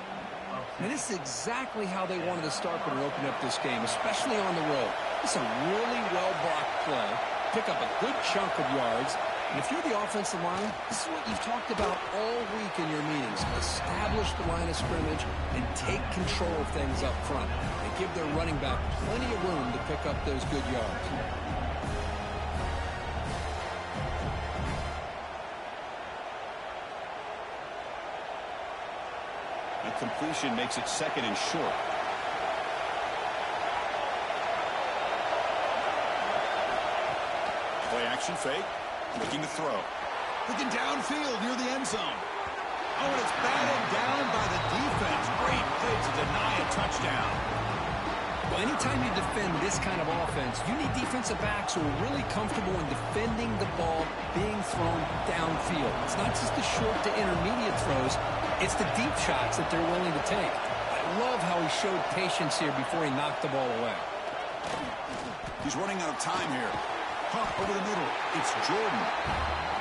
And this is exactly how they wanted to start when they opened up this game, especially on the road. It's a really well-blocked play. Pick up a good chunk of yards. And if you're the offensive line, this is what you've talked about all week in your meetings. Establish the line of scrimmage and take control of things up front. And give their running back plenty of room to pick up those good yards. Completion makes it 2nd and short. Play action fake. Looking to throw. Looking downfield near the end zone. Oh, and it's batted down by the defense. Great play to deny a touchdown. Well, anytime you defend this kind of offense, you need defensive backs who are really comfortable in defending the ball being thrown downfield. It's not just the short to intermediate throws. It's the deep shots that they're willing to take. I love how he showed patience here before he knocked the ball away. He's running out of time here. Pump over the middle. It's Jordan.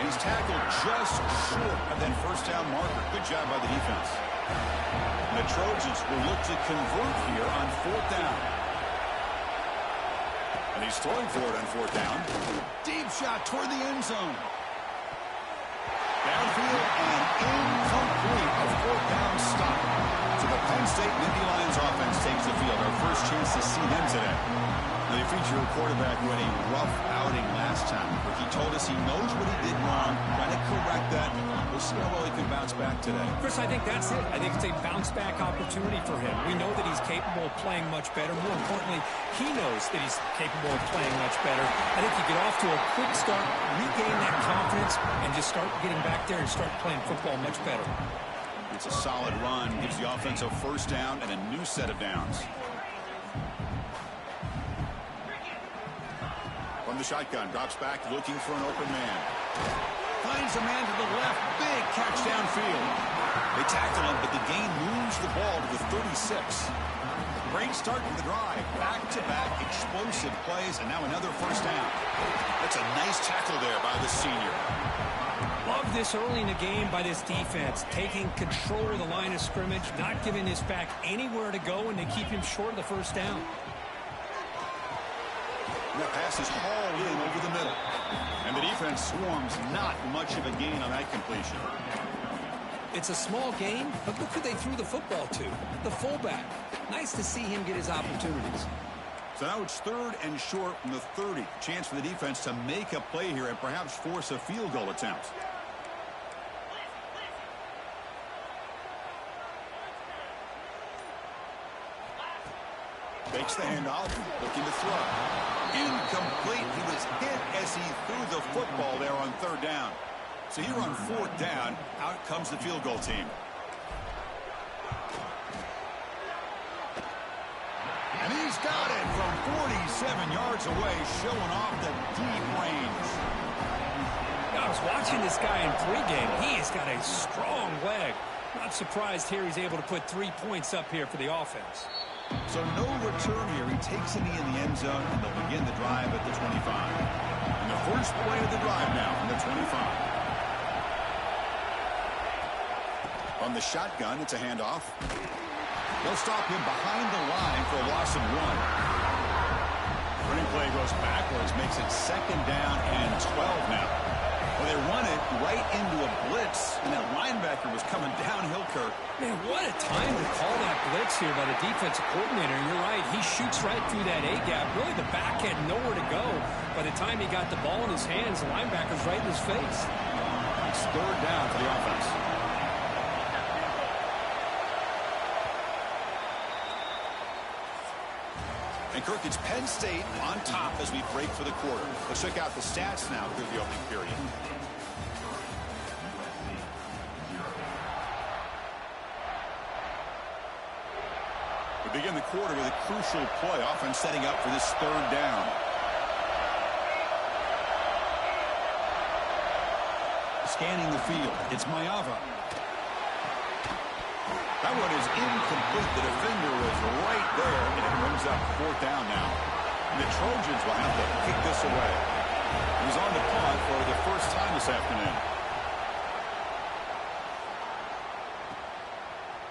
And he's tackled just short of that first down marker. Good job by the defense. And the Trojans will look to convert here on 4th down. And he's throwing for it on 4th down. Deep shot toward the end zone. Downfield and incomplete. A 4th down stop. So the Penn State Nittany Lions offense takes the field. Our first chance to see them today. They feature a quarterback who had a rough outing last time. But he told us he knows what he did wrong, trying to correct that. We'll see how well he can bounce back today. Chris, I think that's it. I think it's a bounce-back opportunity for him. We know that he's capable of playing much better. More importantly, he knows that he's capable of playing much better. I think you get off to a quick start, regain that confidence, and just start getting back there and start playing football much better. It's a solid run, gives the offense a first down and a new set of downs. From the shotgun, drops back, looking for an open man. Finds a man to the left, big catch downfield. They tackle him, but the gain moves the ball to the 36. Great start to the drive. Back-to-back explosive plays, and now another first down. That's a nice tackle there by the senior. Love this early in the game by this defense, taking control of the line of scrimmage, not giving this back anywhere to go, and they keep him short of the first down. And that pass is hauled in over the middle. And the defense swarms, not much of a gain on that completion. It's a small gain, but look who they threw the football to, the fullback. Nice to see him get his opportunities. So now it's 3rd and short from the 30. Chance for the defense to make a play here and perhaps force a field goal attempt. Takes the handoff, looking to throw. Incomplete. He was hit as he threw the football there on 3rd down. So here on 4th down, out comes the field goal team. And he's got it from 47 yards away, showing off the deep range. I was watching this guy in pregame. He has got a strong leg. Not surprised here he's able to put 3 points up here for the offense. So no return here. He takes a knee in the end zone, and they'll begin the drive at the 25. And the first play of the drive now from the 25. On the shotgun, it's a handoff. They'll stop him behind the line for a loss of 1. Running play goes backwards, makes it 2nd down and 12 now. Well, they run it right into a blitz, and that linebacker was coming downhill, Kirk. Man, what a time to call that blitz here by the defensive coordinator. You're right. He shoots right through that A-gap. Really, the back had nowhere to go. By the time he got the ball in his hands, the linebacker's right in his face. It's 3rd down for the offense. And, Kirk, it's Penn State on top as we break for the quarter. Let's check out the stats now through the opening period. We begin the quarter with a crucial play, offense setting up for this 3rd down. Scanning the field, it's Mayava. That one is incomplete. The defender was right there, and it brings up 4th down now. And the Trojans will have to kick this away. He's on the punt for the first time this afternoon.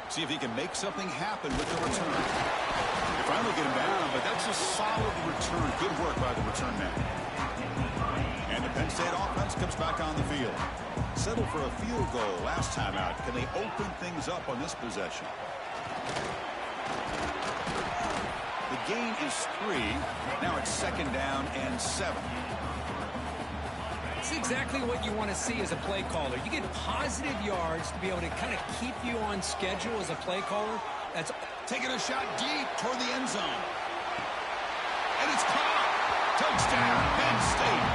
See if he can make something happen with the return. They finally get him down, but that's a solid return. Good work by the return man. And the Penn State offense comes back on the field. Settled for a field goal last time out. Can they open things up on this possession? The gain is 3. Now it's 2nd down and 7. It's exactly what you want to see as a play caller. You get positive yards to be able to kind of keep you on schedule as a play caller. That's taking a shot deep toward the end zone. And it's caught. Touchdown, Penn State.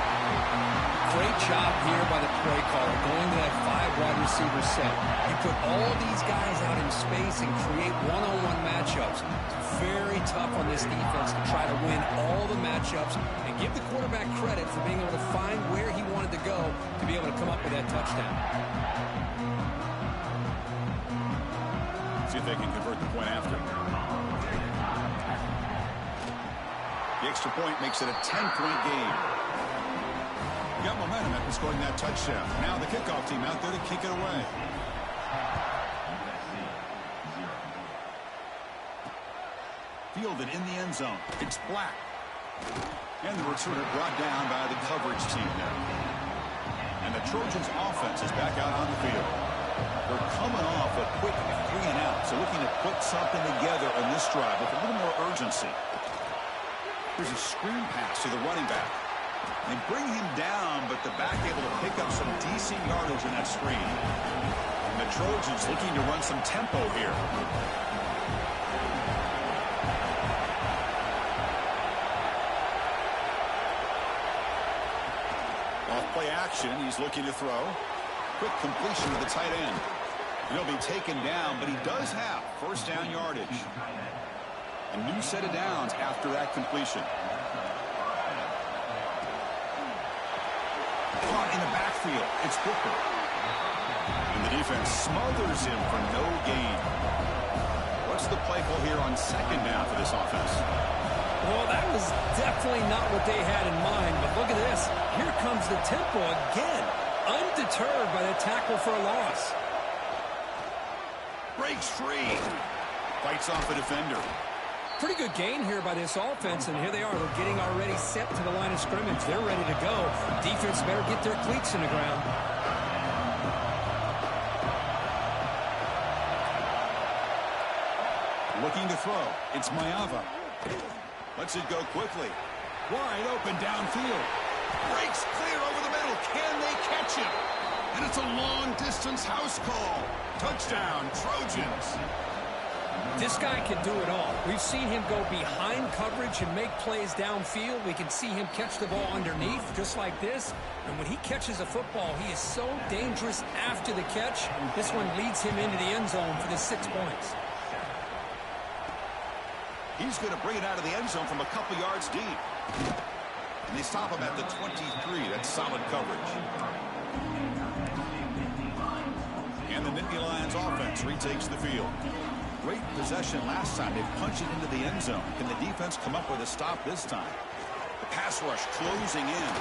Great job here by the play caller, going to that 5 wide receiver set. You put all these guys out in space and create one-on-one matchups. It's very tough on this defense to try to win all the matchups and give the quarterback credit for being able to find where he wanted to go to be able to come up with that touchdown. See if they can convert the point after. The extra point makes it a 10-point game. Got momentum after scoring that touchdown. Now the kickoff team out there to kick it away. Fielded in the end zone. It's Black. And the returner brought down by the coverage team now. And the Trojans offense is back out on the field. They're coming off a quick 3-and-out, so looking to put something together on this drive with a little more urgency. Here's a screen pass to the running back. They bring him down, but the back able to pick up some decent yardage in that screen. And the Trojans looking to run some tempo here. Off play action, he's looking to throw. Quick completion to the tight end. He'll be taken down, but he does have first down yardage. A new set of downs after that completion. Caught in the backfield. It's Booker. And the defense smothers him for no gain. What's the play call here on second down for this offense? Well, that was definitely not what they had in mind, but look at this. Here comes the tempo again. Undeterred by the tackle for a loss. Breaks free. Fights off a defender. Pretty good gain here by this offense, and here they are. They're getting already set to the line of scrimmage. They're ready to go. Defense better get their cleats in the ground. Looking to throw. It's Mayava. Lets it go quickly. Wide open downfield. Breaks clear over the middle. Can they catch him? And it's a long-distance house call. Touchdown, Trojans. This guy can do it all. We've seen him go behind coverage and make plays downfield. We can see him catch the ball underneath, just like this. And when he catches a football, he is so dangerous after the catch. This one leads him into the end zone for the 6 points. He's going to bring it out of the end zone from a couple yards deep. And they stop him at the 23. That's solid coverage. And the Nittany Lions offense retakes the field. Great possession last time. They punched it into the end zone. Can the defense come up with a stop this time? The pass rush closing in.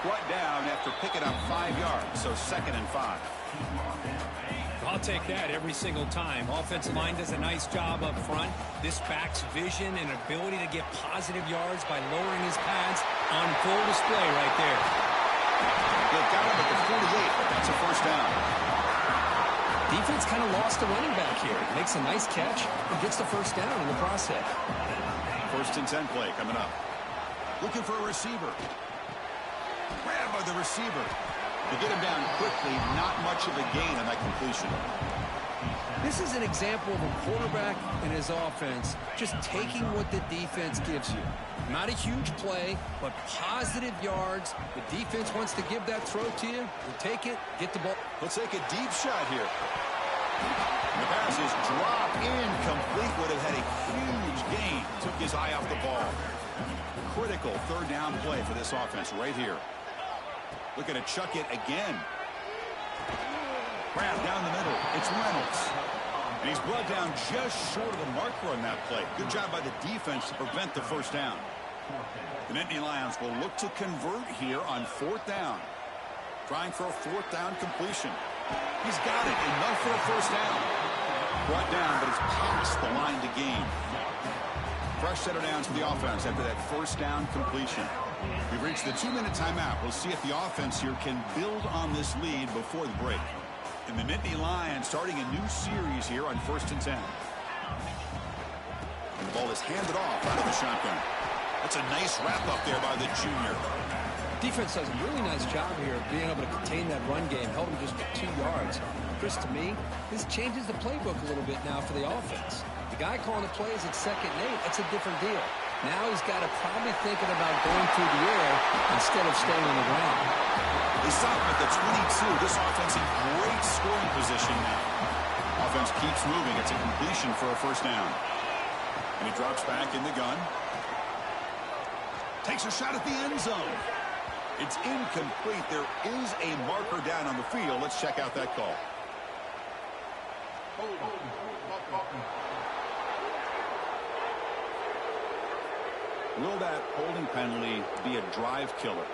Brought down after picking up 5 yards, so 2nd and 5. I'll take that every single time. Offensive line does a nice job up front. This back's vision and ability to get positive yards by lowering his pads on full display right there. They got him at the 48, but that's a first down. Defense kind of lost the running back here. Makes a nice catch and gets the first down in the process. 1st and 10 play coming up. Looking for a receiver. Grabbed by the receiver. To get him down quickly, not much of a gain on that completion. This is an example of a quarterback and his offense just taking what the defense gives you. Not a huge play, but positive yards. The defense wants to give that throw to you. You take it, get the ball. Let's take a deep shot here. The pass is dropped incomplete. Would have had a huge gain. Took his eye off the ball. Critical 3rd down play for this offense right here. Looking to chuck it again. Grab down the middle. It's Reynolds. And he's brought down just short of the marker on that play. Good job by the defense to prevent the first down. The Nittany Lions will look to convert here on 4th down. Trying for a 4th down completion. He's got it. Enough for a first down. Brought down, but it's past the line to gain. Fresh set of downs for the offense after that first down completion. We've reached the 2-minute timeout. We'll see if the offense here can build on this lead before the break. And the Nittany Lions starting a new series here on 1st and 10. And the ball is handed off out of the shotgun. That's a nice wrap up there by the junior. Defense does a really nice job here of being able to contain that run game. Held him just to 2 yards. Chris, to me, this changes the playbook a little bit now for the offense. The guy calling the plays at 2nd and 8, that's a different deal. Now he's got to probably thinking about going through the air instead of staying on the ground. They stop him at the 22. This offense in great scoring position now. Offense keeps moving. It's a completion for a first down. And he drops back in the gun. Takes a shot at the end zone. It's incomplete. There is a marker down on the field. Let's check out that call. Will that holding penalty be a drive killer?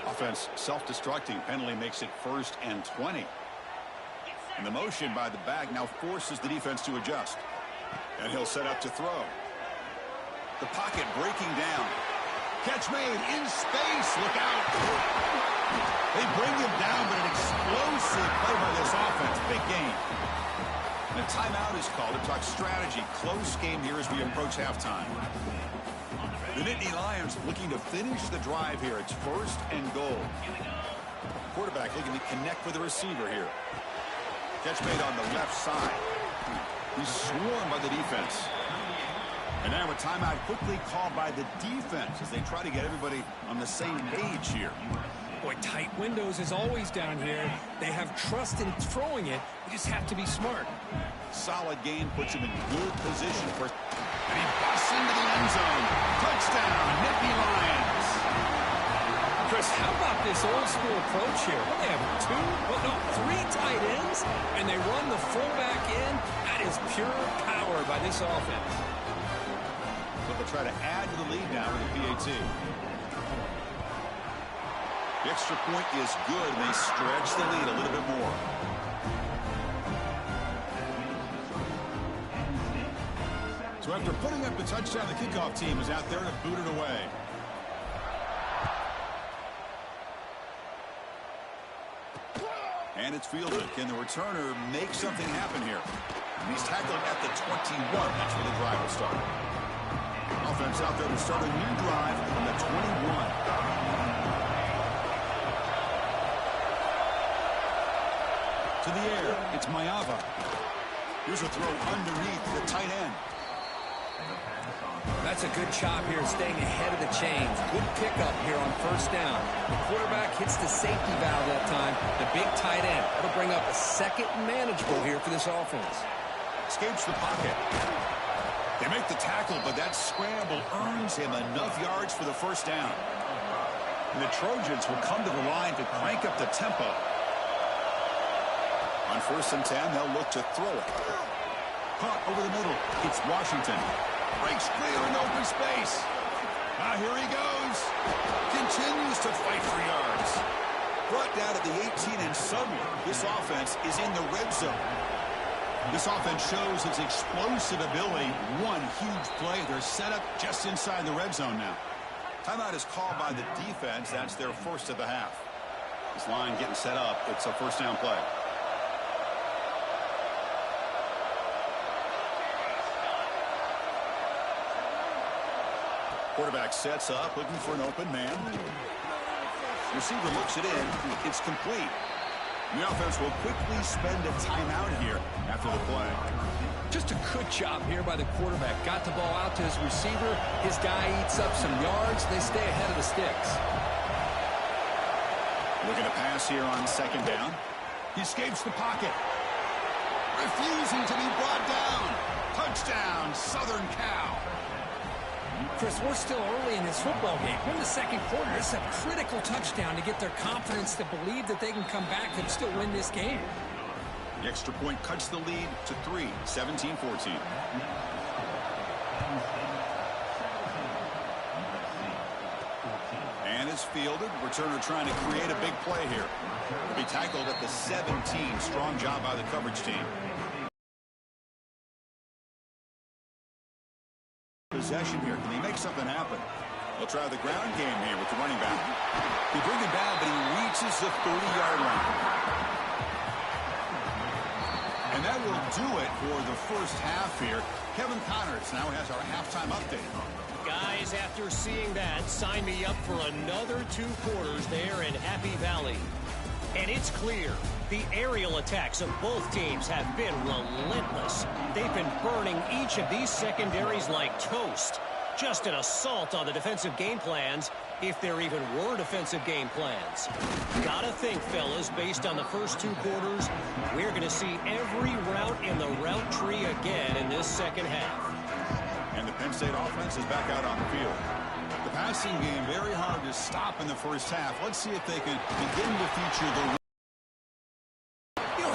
Offense self-destructing. Penalty makes it 1st and 20. And the motion by the back now forces the defense to adjust. And he'll set up to throw. The pocket breaking down. Catch made in space. Look out. They bring him down, but an explosive play by this offense. Big game. And a timeout is called to talk strategy. Close game here as we approach halftime. The Nittany Lions looking to finish the drive here. It's 1st and goal. Quarterback looking to connect with the receiver here. Catch made on the left side. He's swarmed by the defense. And now a timeout quickly called by the defense as they try to get everybody on the same page here. Boy, tight windows is always down here. They have trust in throwing it. You just have to be smart. Solid gain puts him in good position for... And he busts into the end zone. Touchdown, Nittany Lions. Chris, how about this old school approach here? Well, they have 3 tight ends, and they run the fullback in. That is pure power by this offense. So they'll try to add to the lead now with the PAT. The extra point is good, and they stretch the lead a little bit more. So after putting up the touchdown, the kickoff team is out there to boot it away. And it's fielded. Can the returner make something happen here? And he's tackled at the 21. That's where the drive will start. Offense out there to start a new drive on the 21. To the air, it's Mayava. Here's a throw underneath the tight end. That's a good chop here, staying ahead of the chains. Good pickup here on 1st down. The quarterback hits the safety valve that time. The big tight end. That'll bring up a second manageable here for this offense. Escapes the pocket. They make the tackle, but that scramble earns him enough yards for the 1st down. And the Trojans will come to the line to crank up the tempo. On 1st and 10, they'll look to throw it. Caught over the middle. It's Washington. Breaks clear in open space. Now here he goes. Continues to fight for yards. Brought down at the 18, and suddenly this offense is in the red zone. This offense shows its explosive ability. One huge play. They're set up just inside the red zone now. Timeout is called by the defense. That's their 1st of the half. This line getting set up. It's a 1st down play. Quarterback sets up, looking for an open man. Receiver looks it in. It's complete. The offense will quickly spend a timeout here after the play. Just a good job here by the quarterback. Got the ball out to his receiver. His guy eats up some yards. They stay ahead of the sticks. Looking to pass here on 2nd down. He escapes the pocket. Refusing to be brought down. Touchdown, Southern Cal. Chris, we're still early in this football game. We're in the 2nd quarter. It's a critical touchdown to get their confidence to believe that they can come back and still win this game. The extra point cuts the lead to 3, 17-14. And it's fielded. Returner trying to create a big play here. He'll be tackled at the 17. Strong job by the coverage team. Possession here. Can he make something happen? They'll try the ground game here with the running back. They bring him down, but he reaches the 30-yard line. And that will do it for the 1st half here. Kevin Connors now has our halftime update. Guys, after seeing that, sign me up for another 2 quarters there in Happy Valley. And it's clear, the aerial attacks of both teams have been relentless. They've been burning each of these secondaries like toast. Just an assault on the defensive game plans, if there even were defensive game plans. Gotta think, fellas, based on the first 2 quarters, we're going to see every route in the route tree again in this 2nd half. And the Penn State offense is back out on the field. The passing game very hard to stop in the 1st half. Let's see if they can begin to feature the...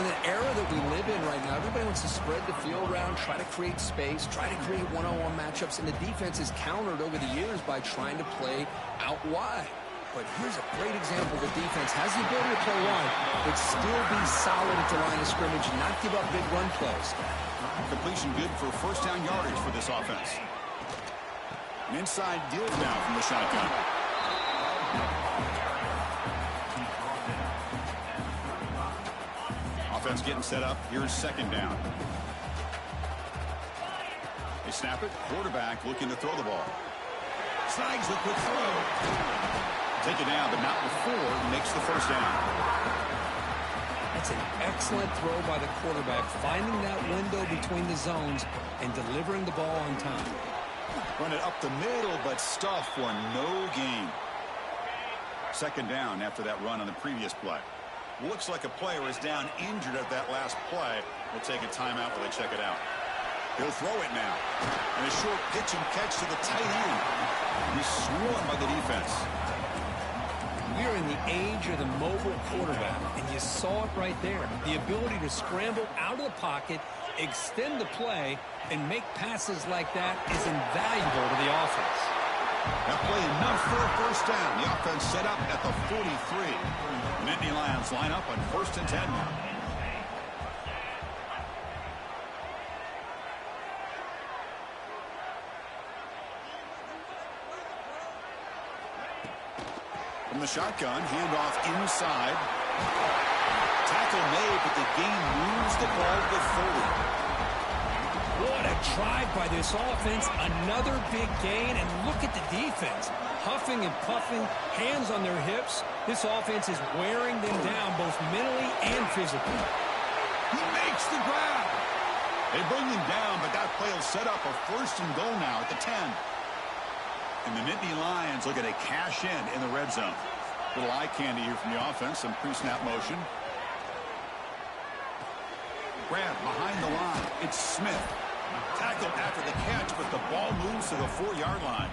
In the era that we live in right now, everybody wants to spread the field around, try to create space, try to create one-on-one matchups, and the defense is countered over the years by trying to play out wide. But here's a great example. The defense has the ability to play wide, but still be solid at the line of scrimmage and not give up big run plays. Completion good for 1st down yardage for this offense. An inside deal now from the shotgun. Offense getting set up. Here's 2nd down. They snap it. Quarterback looking to throw the ball. Snags the quick throw. Take it down, but not before he makes the first down. That's an excellent throw by the quarterback, finding that window between the zones and delivering the ball on time. Run it up the middle, but stuff for no gain. Second down after that run on the previous play. Looks like a player is down injured at that last play. We'll take a timeout while they check it out. He'll throw it now. And a short pitch and catch to the tight end. He's swarmed by the defense. We're in the age of the mobile quarterback, and you saw it right there. The ability to scramble out of the pocket, extend the play, and make passes like that is invaluable to the offense. That play enough for a first down. The offense set up at the 43. The Nittany Lions line up on 1st and 10 now. From the shotgun, handoff inside. Tackle made, but the gain moves the ball to the 30. What a drive by this offense. Another big gain, and look at the defense. Huffing and puffing, hands on their hips. This offense is wearing them down both mentally and physically. He makes the grab. They bring him down, but that play will set up a 1st and goal now at the 10. And the Nittany Lions looking to cash in the red zone. Little eye candy here from the offense, some pre-snap motion. Grab behind the line. It's Smith. Tackled after the catch, but the ball moves to the 4-yard line.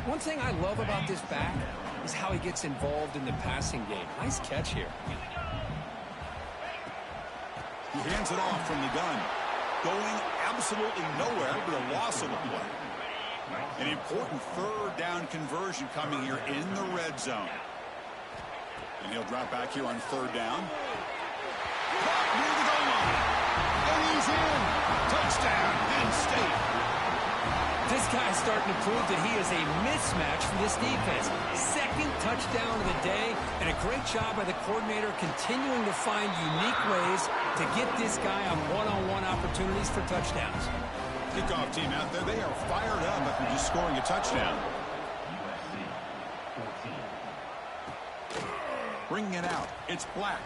One thing I love about this back is how he gets involved in the passing game. Nice catch here. He hands it off from the gun. Going absolutely nowhere with a loss of the play. An important 3rd down conversion coming here in the red zone. And he'll drop back here on 3rd down. Caught near the goal line. And he's in. Touchdown, Penn State. This guy's starting to prove that he is a mismatch for this defense. 2nd touchdown of the day, and a great job by the coordinator continuing to find unique ways to get this guy on one-on-one opportunities for touchdowns. Kickoff team out there, they are fired up after just scoring a touchdown. Bringing it out, it's Black.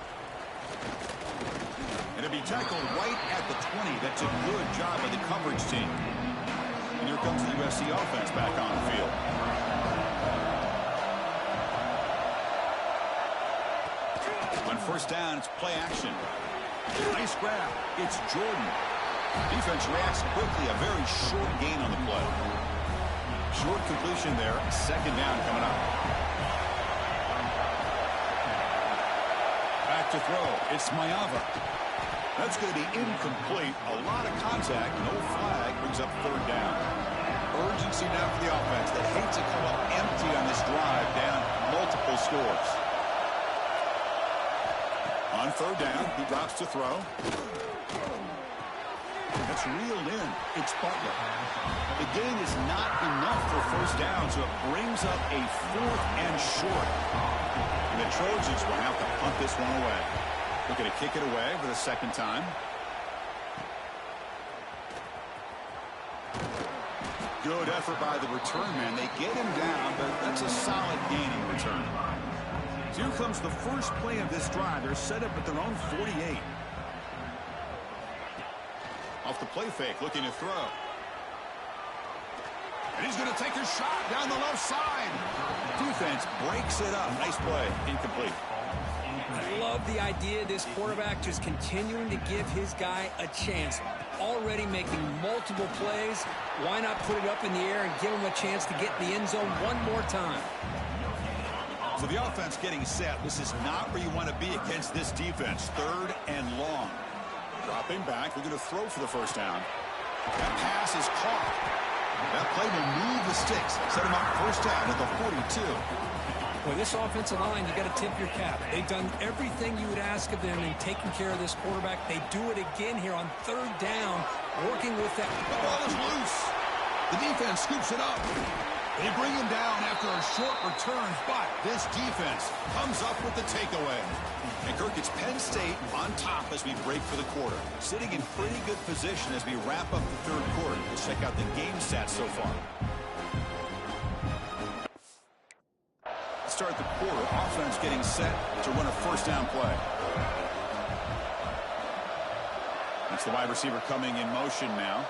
And it'll be tackled right at the 20. That's a good job by the coverage team. And here comes the USC offense back on the field. On 1st down, it's play action. Nice grab. It's Jordan. Defense reacts quickly. A very short gain on the play. Short completion there. 2nd down coming up. Back to throw. It's Mayava. That's going to be incomplete. A lot of contact. No flag. Brings up 3rd down. Urgency now for the offense. They hate to come up empty on this drive. Down multiple scores. On 3rd down, he drops to throw. That's reeled in. It's Butler. The gain is not enough for 1st down, so it brings up a 4th and short. And the Trojans will have to punt this one away. Looking to kick it away for the 2nd time. Good effort by the return man. They get him down, but that's a solid gain in return. So here comes the first play of this drive. They're set up at their own 48. Off the play fake, looking to throw. And he's going to take a shot down the left side. Defense breaks it up. Nice play. Incomplete. I love the idea of this quarterback just continuing to give his guy a chance. Already making multiple plays. Why not put it up in the air and give him a chance to get in the end zone one more time? So the offense getting set. This is not where you want to be against this defense. 3rd and long. Dropping back. We're going to throw for the 1st down. That pass is caught. That play will move the sticks. Set him up 1st down at the 42. Well, this offensive line, you got to tip your cap. They've done everything you would ask of them in taking care of this quarterback. They do it again here on 3rd down, working with that. The ball is loose. The defense scoops it up. They bring him down after a short return, but this defense comes up with the takeaway. And Kirk, it's Penn State on top as we break for the quarter. Sitting in pretty good position as we wrap up the 3rd quarter. Let's check out the game stats so far. Start the quarter. Offense getting set to run a first down play. That's the wide receiver coming in motion now.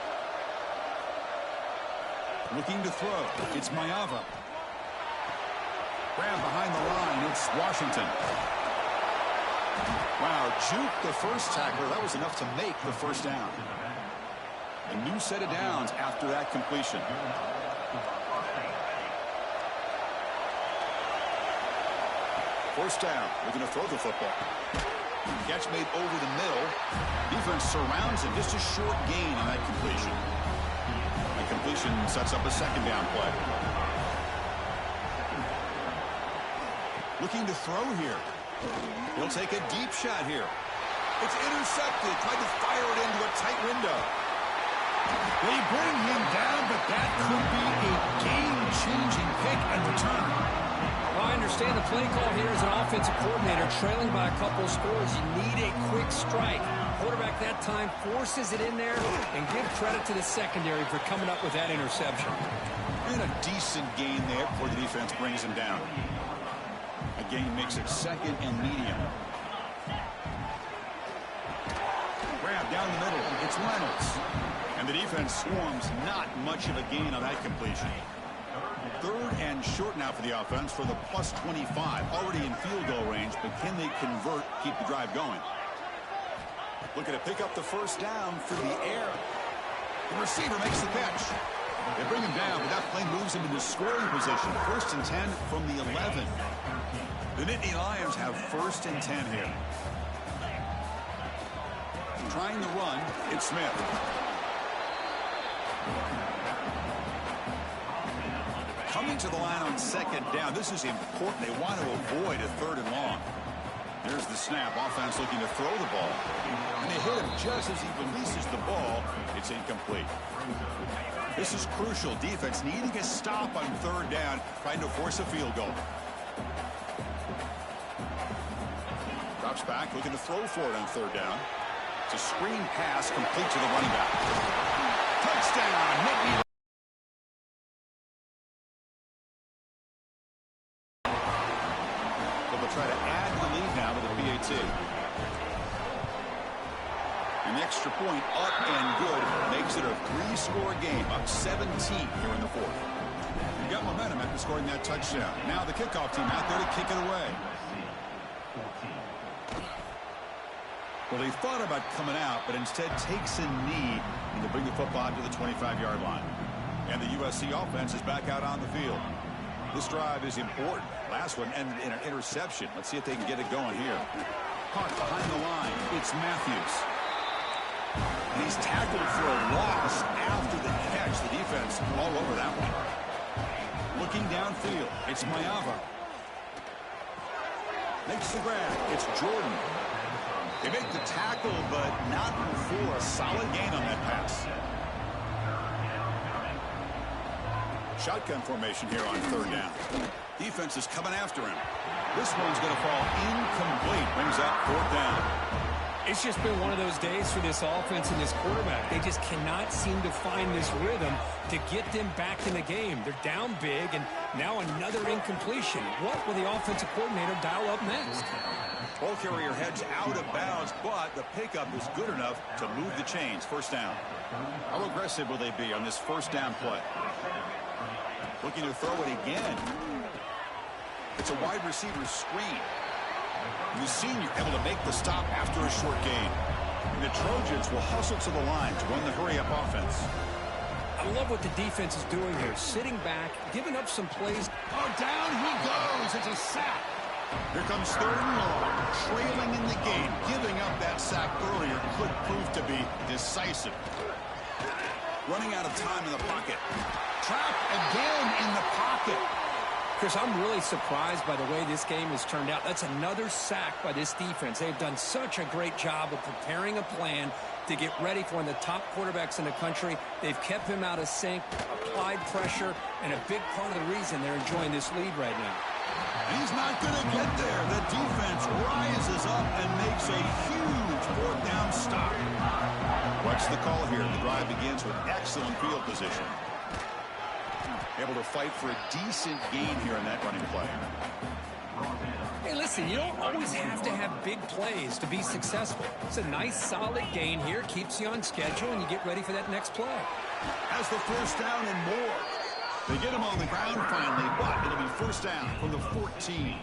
Looking to throw. It's Mayava. Grab behind the line. It's Washington. Wow, juke the first tackler. That was enough to make the first down. A new set of downs after that completion. First down. Looking to throw the football. Catch made over the middle. Defense surrounds him. Just a short gain on that completion. The completion sets up a second down play. Looking to throw here. He'll take a deep shot here. It's intercepted. Tried to fire it into a tight window. They bring him down, but that could be a game-changing pick and return. Well, I understand the play call here as an offensive coordinator, trailing by a couple of scores. You need a quick strike. Quarterback that time forces it in there, and give credit to the secondary for coming up with that interception. And a decent gain there before the defense brings him down. A gain makes it second and medium. Grab down the middle. It's Reynolds. And the defense swarms. Not much of a gain on that completion. Third and short now for the offense for the plus 25. Already in field goal range, but can they convert, keep the drive going? Looking to pick up the first down through the air. The receiver makes the catch. They bring him down, but that play moves him into scoring position. First and 10 from the 11. The Nittany Lions have first and 10 here. Trying to run, it's Smith. Coming to the line on second down. This is important. They want to avoid a third and long. There's the snap. Offense looking to throw the ball. And they hit him just as he releases the ball. It's incomplete. This is crucial. Defense needing a stop on third down, trying to force a field goal. Drops back, looking to throw for it on third down. It's a screen pass complete to the running back. Touchdown, Nittany. They'll try to add the lead now to the PAT. An extra point up and good makes it a 3-score game, up 17 here in the fourth. You've got momentum after scoring that touchdown. Now the kickoff team out there to kick it away. Well, they thought about coming out, but instead takes a knee and to bring the football to the 25-yard line. And the USC offense is back out on the field. This drive is important. Last one ended in an interception. Let's see if they can get it going here. Caught behind the line. It's Matthews. And he's tackled for a loss after the catch. The defense all over that one. Looking downfield. It's Mayava. Makes the grab. It's Jordan. They make the tackle, but not before a solid gain on that pass. Shotgun formation here on third down. Defense is coming after him. This one's going to fall incomplete. Brings up fourth down. It's just been one of those days for this offense and this quarterback. They just cannot seem to find this rhythm to get them back in the game. They're down big, and now another incompletion. What will the offensive coordinator dial up next? Ball carrier heads out of bounds, but the pickup is good enough to move the chains. First down. How aggressive will they be on this first down play? Looking to throw it again. It's a wide receiver screen. The senior able to make the stop after a short gain. The Trojans will hustle to the line to run the hurry-up offense. I love what the defense is doing here. Sitting back, giving up some plays. Oh, down he goes. It's a sack. Here comes third and long. Trailing in the game. Giving up that sack earlier could prove to be decisive. Running out of time in the pocket. Trapped again in the pocket. Chris, I'm really surprised by the way this game has turned out. That's another sack by this defense. They've done such a great job of preparing a plan to get ready for one of the top quarterbacks in the country. They've kept him out of sync, applied pressure, and a big part of the reason they're enjoying this lead right now. And he's not going to get there. The defense rises up and makes a huge fourth down stop. What's the call here? The drive begins with excellent field position. Able to fight for a decent gain here in that running play. Hey, listen, you don't always have to have big plays to be successful. It's a nice, solid gain here. Keeps you on schedule, and you get ready for that next play. Has the first down and more. They get him on the ground finally, but it'll be first down from the 14.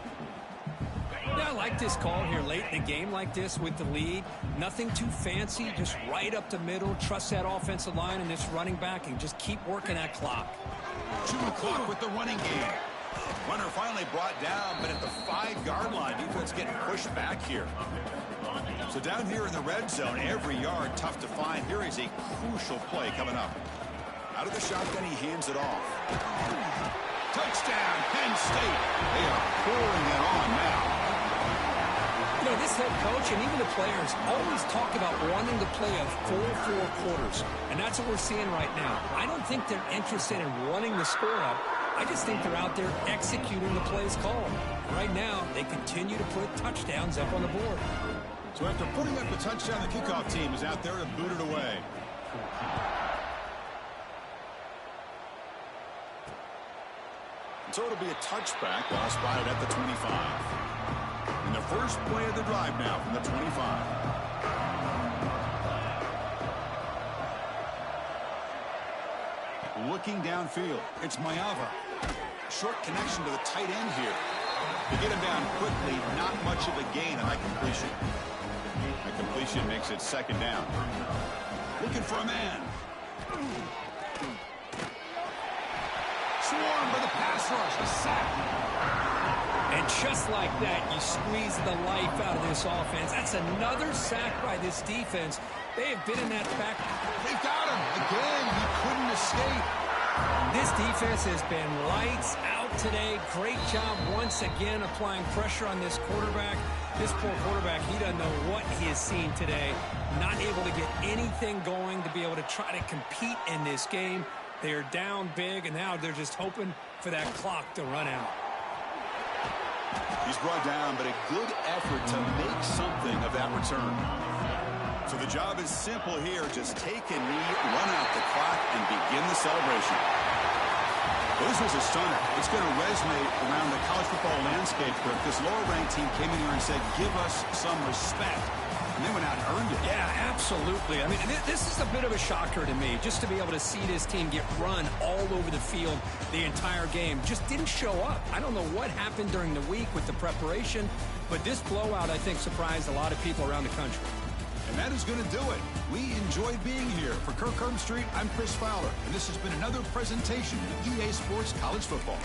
Yeah, I like this call here late in a game like this with the lead. Nothing too fancy, just right up the middle. Trust that offensive line and this running back and just keep working that clock. 2 o'clock with the running game. Runner finally brought down, but at the 5-yard line, defense getting pushed back here. So down here in the red zone, every yard tough to find. Here is a crucial play coming up. Out of the shotgun, he hands it off. Touchdown, Penn State. They are pouring it on now. You know, this head coach and even the players always talk about wanting to play a full 4 quarters, and that's what we're seeing right now. I don't think they're interested in running the score up. I just think they're out there executing the plays called. Right now, they continue to put touchdowns up on the board. So after putting up the touchdown, the kickoff team is out there to boot it away. So it'll be a touchback. Ball spotted at the 25. And the first play of the drive now from the 25. Looking downfield, it's Mayava. Short connection to the tight end here. They get him down quickly, not much of a gain on that completion. The completion makes it second down. Looking for a man. Swarmed by the pass rush, a sack. And just like that, you squeeze the life out of this offense. That's another sack by this defense. They have been in that back. They got him. Again, he couldn't escape. This defense has been lights out today. Great job once again applying pressure on this quarterback. This poor quarterback, he doesn't know what he has seen today. Not able to get anything going to be able to try to compete in this game. They are down big, and now they're just hoping for that clock to run out. He's brought down, but a good effort to make something of that return. So the job is simple here. Just take a knee, run out the clock, and begin the celebration. Well, this was a stunner. It's going to resonate around the college football landscape. This lower-ranked team came in here and said, give us some respect. And they went out and earned it. Yeah, absolutely. I mean, this is a bit of a shocker to me, just to be able to see this team get run all over the field the entire game. Just didn't show up. I don't know what happened during the week with the preparation, but this blowout, I think, surprised a lot of people around the country. And that is going to do it. We enjoyed being here. For Kirk Street, I'm Chris Fowler, and this has been another presentation of EA Sports College Football.